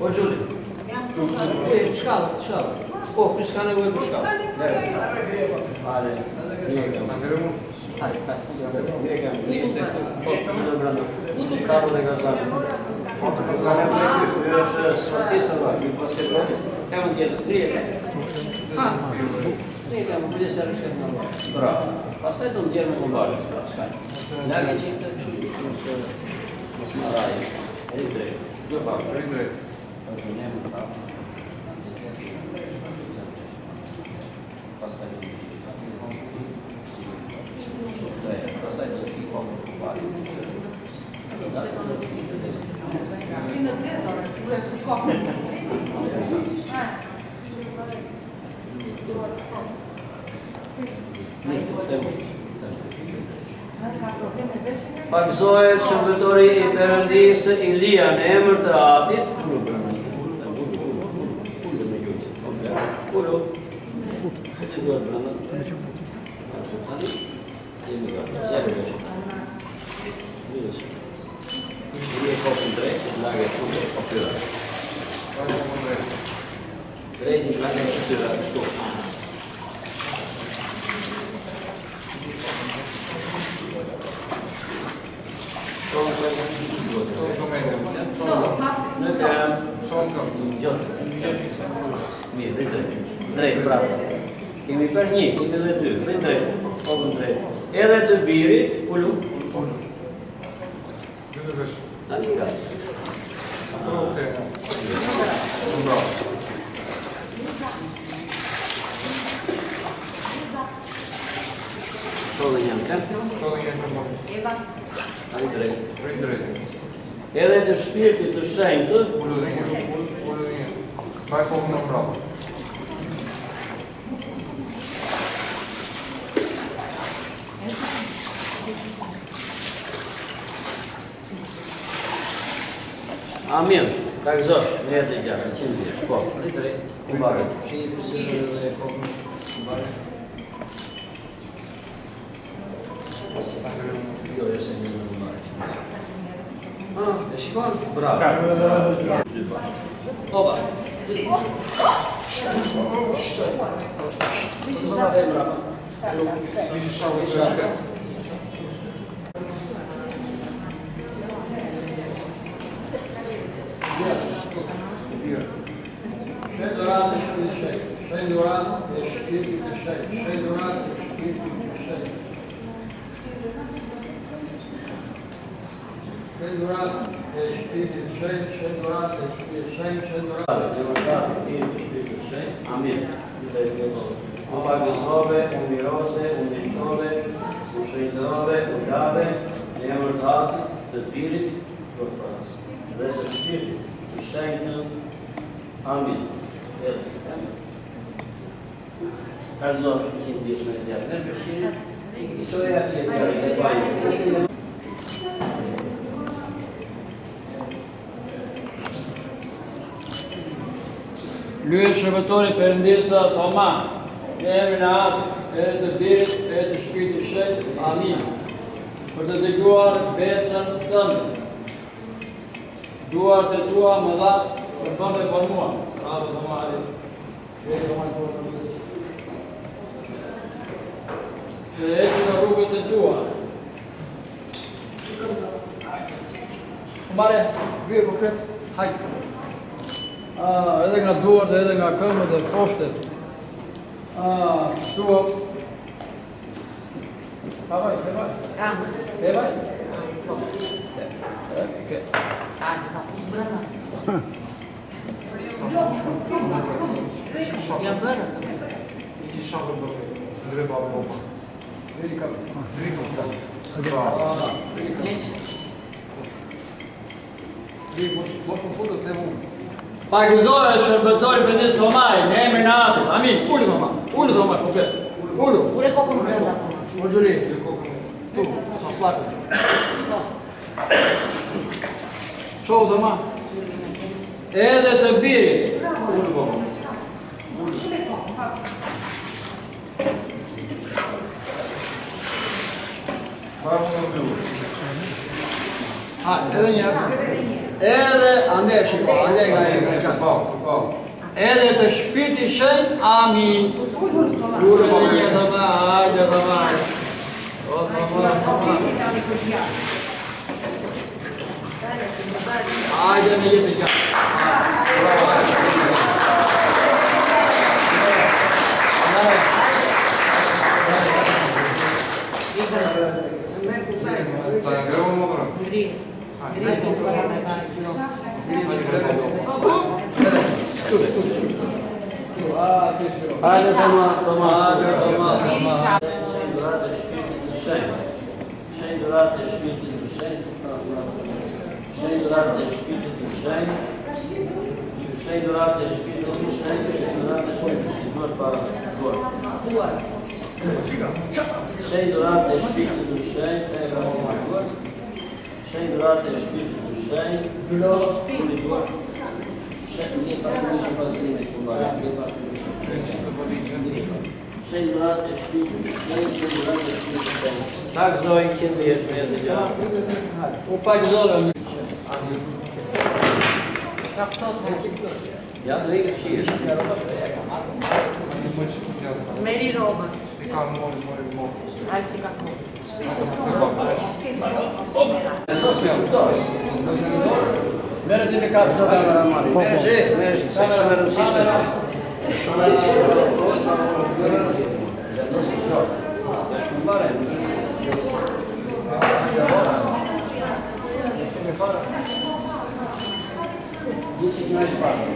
Po Gjuri. Shkallë. Po, për s'ka nevojë për shkallë. Ale. Kapo dhe gazanë. Është sportist apo basketbolist? Kam tjetër strije. Ne kemi bëjë sa rishë në. Bravo. Pastaj do të ndjerë me kombalë, s'ka. Lagë që të kështu mos marraj. Ai drejt. Do pa. Ai drejt. Do ne më pa. Pastaj Pagzohet shërbëtori I Perëndisë Elia në emër të Atit. Në Mirë, drejt, bravo. Kemi për një, kemi dhe dy, për drejt, ovën drejt. Edhe të birit, ullu. Tani ka. Shollën janë të? Tani drejt. Edhe të shpirtit të shenjtë. Vai como não prova. Amin. Ta gëzosh, në jetë e gjatë, 100 vjeç. Po, drejt. Kumbaret. Shifë dhe kokën. Kumbaret. Jo, se një në kumbaret. E shikon? Bravo. Dy bashkë. Oba. Amin. U pagëzove, u mirose, u ndriçove, u shëjtërove, u lave, në emër të Atit, të Birit, dhe të Shpirtit, të shenjtën. Amin. Kalzosh, 100 vjeç me djatë në Bëshirit, qoja tjetër e bajnë. Lyë shërbëtori Perëndisa Thoma, në emrin e Atit, e të Birit, e të Shpirtit të Shenjtë. Amin. Për të dëgjuar besën tënde. Duart e tua më dha për bën e formua. Bravo Thoma. Të eci në rrugët e tua. Mare, vyë konkret, hajtë. Edhe nga duart, edhe nga këmbët dhe poshtet. Shtuat. Pavaj, pevaj. Pevaj? Pagëzohet shërbëtori Perëndisë Thomaj në emrin e Atit. Amin. Ullu Thoma. Ullu Thoma, komplet. Ullu. Ure kokën brenda. O Gjuli. Tu, sa plakë. Shoh Thoma. Edhe të Birit. Ha, edhe një. Edhe, ande shiko, ande nga e gjatë. Edhe të Shpirtit Shenjtë, amin. Ure në një Thoma, hajde Thoma. O Thoma. Hajde në jetë e gjatë. Hajde Thoma, hajde Thoma. Shenjtërat e Shpirtit të Shenjtë. Shenjtërat e Shpirtit të Shenjtë. Shenjtërat e Shpirtit të Shenjtë. Shenjtërat e Shpirtit të Shenjtë. Shenjtërat e Shpirtit të Shenjtë. Para duart. Shenjtërat e Shpirtit të Shenjtë. Shenjtërat e Shpirtit të Shenjtë. Një patrishë patrime që mbarë, një patrishë. Shenjtërat e Shpirtit të Shenjtë, shenjtërat e Shpirtit të Shenjtë. Takzoj 100 vjeç me dhe gjatë. U pagëzove. Ja, dhe i këshirë. Meri robën. Ai si ka kohë. Merë ti me kapë shdo kamera mali. Merë shi, se shumë e rëndësishme. Shumë e rëndësishme. Dhe shkumbare.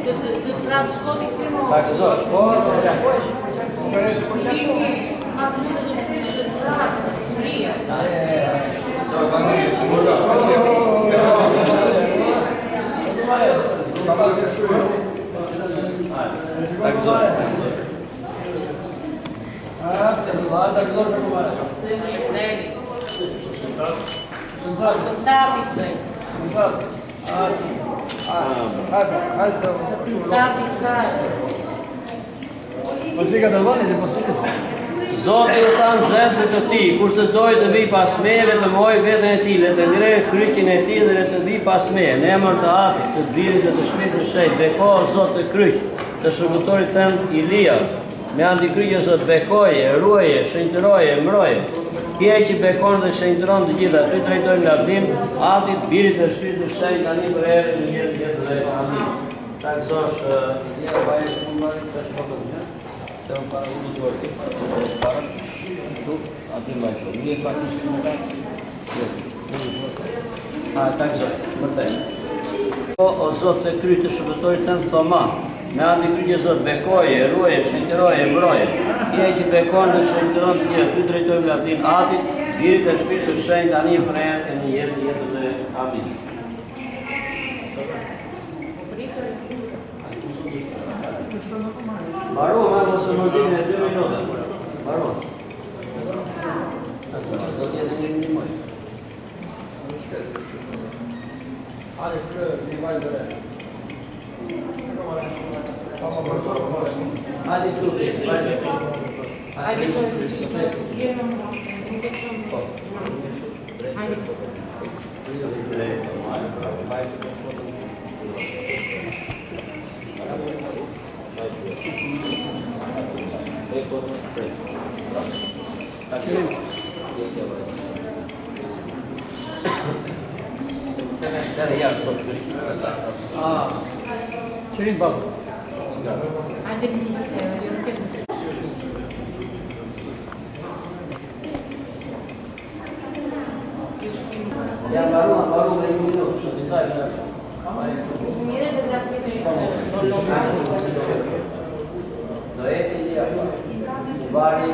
Të prasë shkoni këtë më. Pa këzo, shkojnë. Asë që të prasë, frija. Zoti u thanë Zesë të ti, kush të dojë të vi pas meje, le të mojë veten e tij, le të ngrejë kryqin e tij dhe le të vi pas meje, në emër të Atit, të Birit dhe të Shpirtit të Shenjtë. Beko o Zot të kryq, të shërbëtorit tënd Ilia, me anë të kryqit Zot bekoje, ruaje, shenjtëroje, mbroje. Ti ai që bekon dhe shenjtëron të gjitha, ty drejtojmë lavdim Atit, Birit dhe Shpirtit të Shenjtë, tani për herë në jetë dhe amin. Ta gëzosh, njëra baje që më marrë të shkotëm, të më parë unë të orë, parë, tu, aty më e shumë, një e pak në shumë në ta gëzoj, mërtej. O Zot të kry të shërbëtorit të në thoma, me andi kryqje Zot, bekoje, ruaje, shenjtëroje, mbroje. Ti ai që bekon dhe shenjtëron të gjitha, ty drejtojmë lavdim Atit, Birit dhe Shpirtit të Shenjtë, tani për herë e në jetë dhe amin. Baro, ma mos më dinë e 2 minuta. Baro. Do të jetë një moj. Hajde, një vajtë dhe. Hajde tu, vajtë. Hajde që Qërin babë. Ja, baru me 1 minutë, shumë të taj shë. Do e që një apo, vari,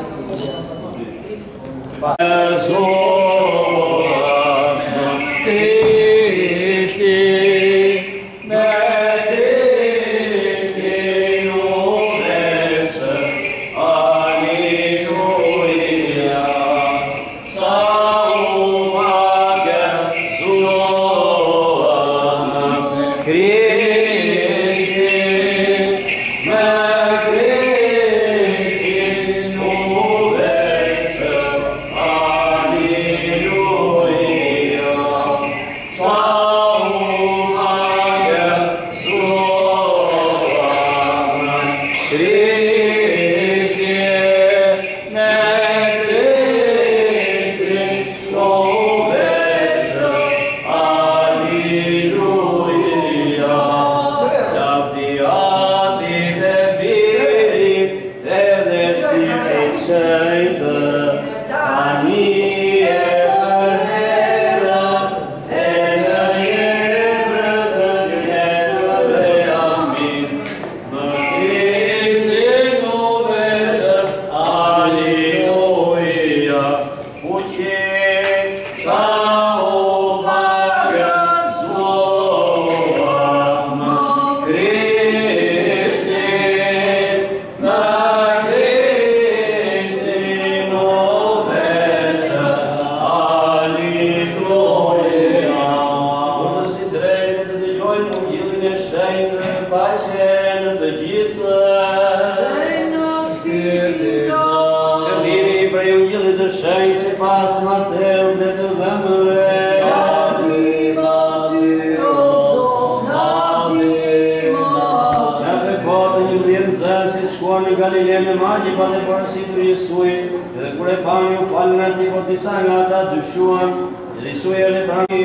Risui e le prani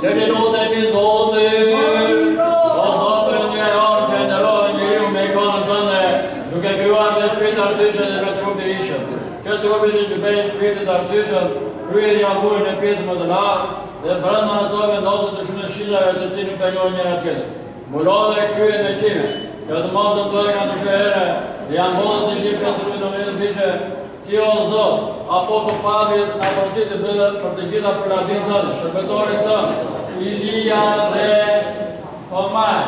Të një lutemi Zoti, o Zotër një orë që ndërojë njeriu me ikonën tënde, duke krijuar me shpirt arsyeshëm dhe me trup të ishëm. Që trupi të shpejt shpirtit arsyeshëm, kryeri aburin e pjesë më të lartë, dhe brenda në to vendoset të shumë shillave të cilin penjojnë njëra tjetër. Mulove krye me time, që të motën të nga të shëhere, dhe janë bodët të gjithë të rrujtë në një bishe, ti o Zot, apostol Pavlit na përgjit të bëllët për të gjitha përgatim tënë, shërbetorin tënë, Ilia dhe Tomaj,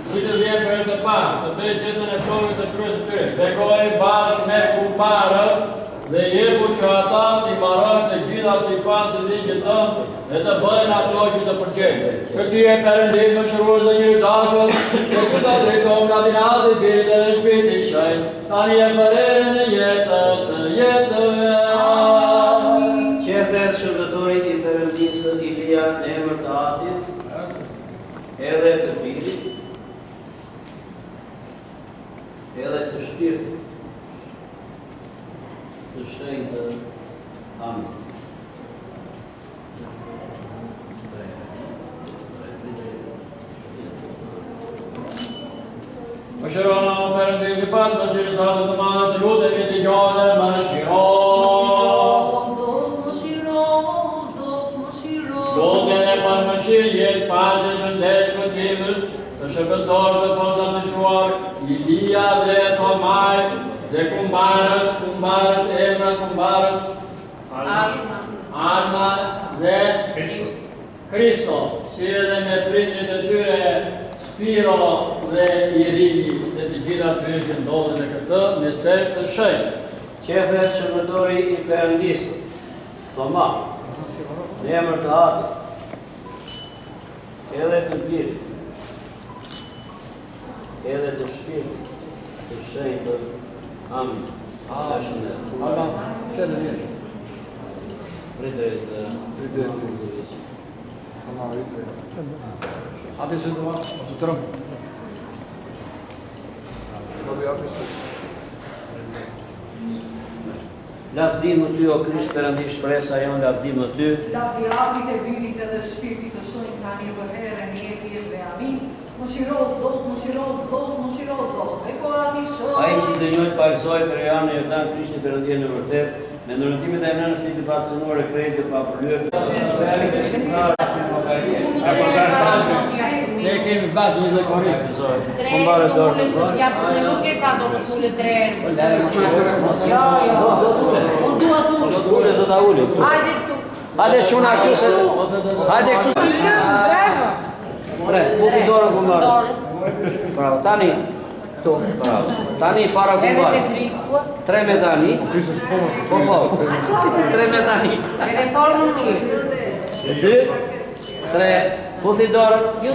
që të vjen për të parë, të bëjë gjithën e shokit të kryes të tyre, bekoj bashkë me kumparët, dhe jepu që ata t'i marojnë të gjitha si pas të ligjit tënë dhe të bëjnë ato që të përqenjë. Këti e Perëndim më shërues dhe një dashur, që këta drejtojmë nga vinatë i Birit dhe Shpirtit Shenjtë, tani e për erën e jetës të jetëve. Amin. Qethet shërbëtori i Perëndisë Ilia në emër të Atit, edhe të Birit, edhe të Shpirtit të Shenjtë. Amin. Më shërono Perëndis i Pat, më qire sa të madhe të lutemi të gjallë, më shiro. Lutjen e për mëshirë jetë paqe shëndesh më cimët, të shërbëtor të posat të quar, Ilia dhe Tomaj, dhe kumbarët, emrat kumbarët, Alma dhe Kristo, si edhe me pritjet e tyre, Spiro dhe Irini, dhe të gjitha tyre që ndodhen e këtë mister të shenjtë. Qethet shërbëtori i Perëndisë, Thoma, në emër të Atit, edhe të Birit, edhe të Shpirtit të Shenjtë. Amin. Amin. Hadi sözü var, oturum. Lavdimu ty, o Krisht Perëndi, shpresa jonë, lavdimu ty. Lavdi Atit e Birit edhe Shpirtit të Shenjtë tani e për herën e jetëve. Amin. Më shiro Zot, më shiro Zot, më shiro Zot. Eko ati shoh. Ai që dënjojt pajsoj për janë e Jordan Krishti Perëndia në vërtet, me ndërtimit e nënës një të patësënuar e krejtë pa përlyërë. Ne kemi bashkë një zakoni. Kumbare dorë në Nuk e fa domos mulle 3 herë. Do t'ule. Unë dua tu. Ule, do t'a uli. Hajde tu. Hajde quna këtu se... Hajde këtu se... Bravo. Tre, puthi dorën kumbarës. Bravo, tani. Tu, bravo. Tani para Edhe te kumbarës. Kristo. 3 me tani. Po. 3 me tani. Edhe formën mirë. 2, 3, puthi dorën. Ju.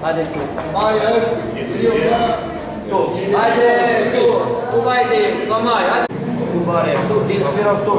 Hajde tu. Maja është, Tu. Hajde tu. Tu vajde, Tomaj, hajde. Kumbare, tu, ti inspira këtu.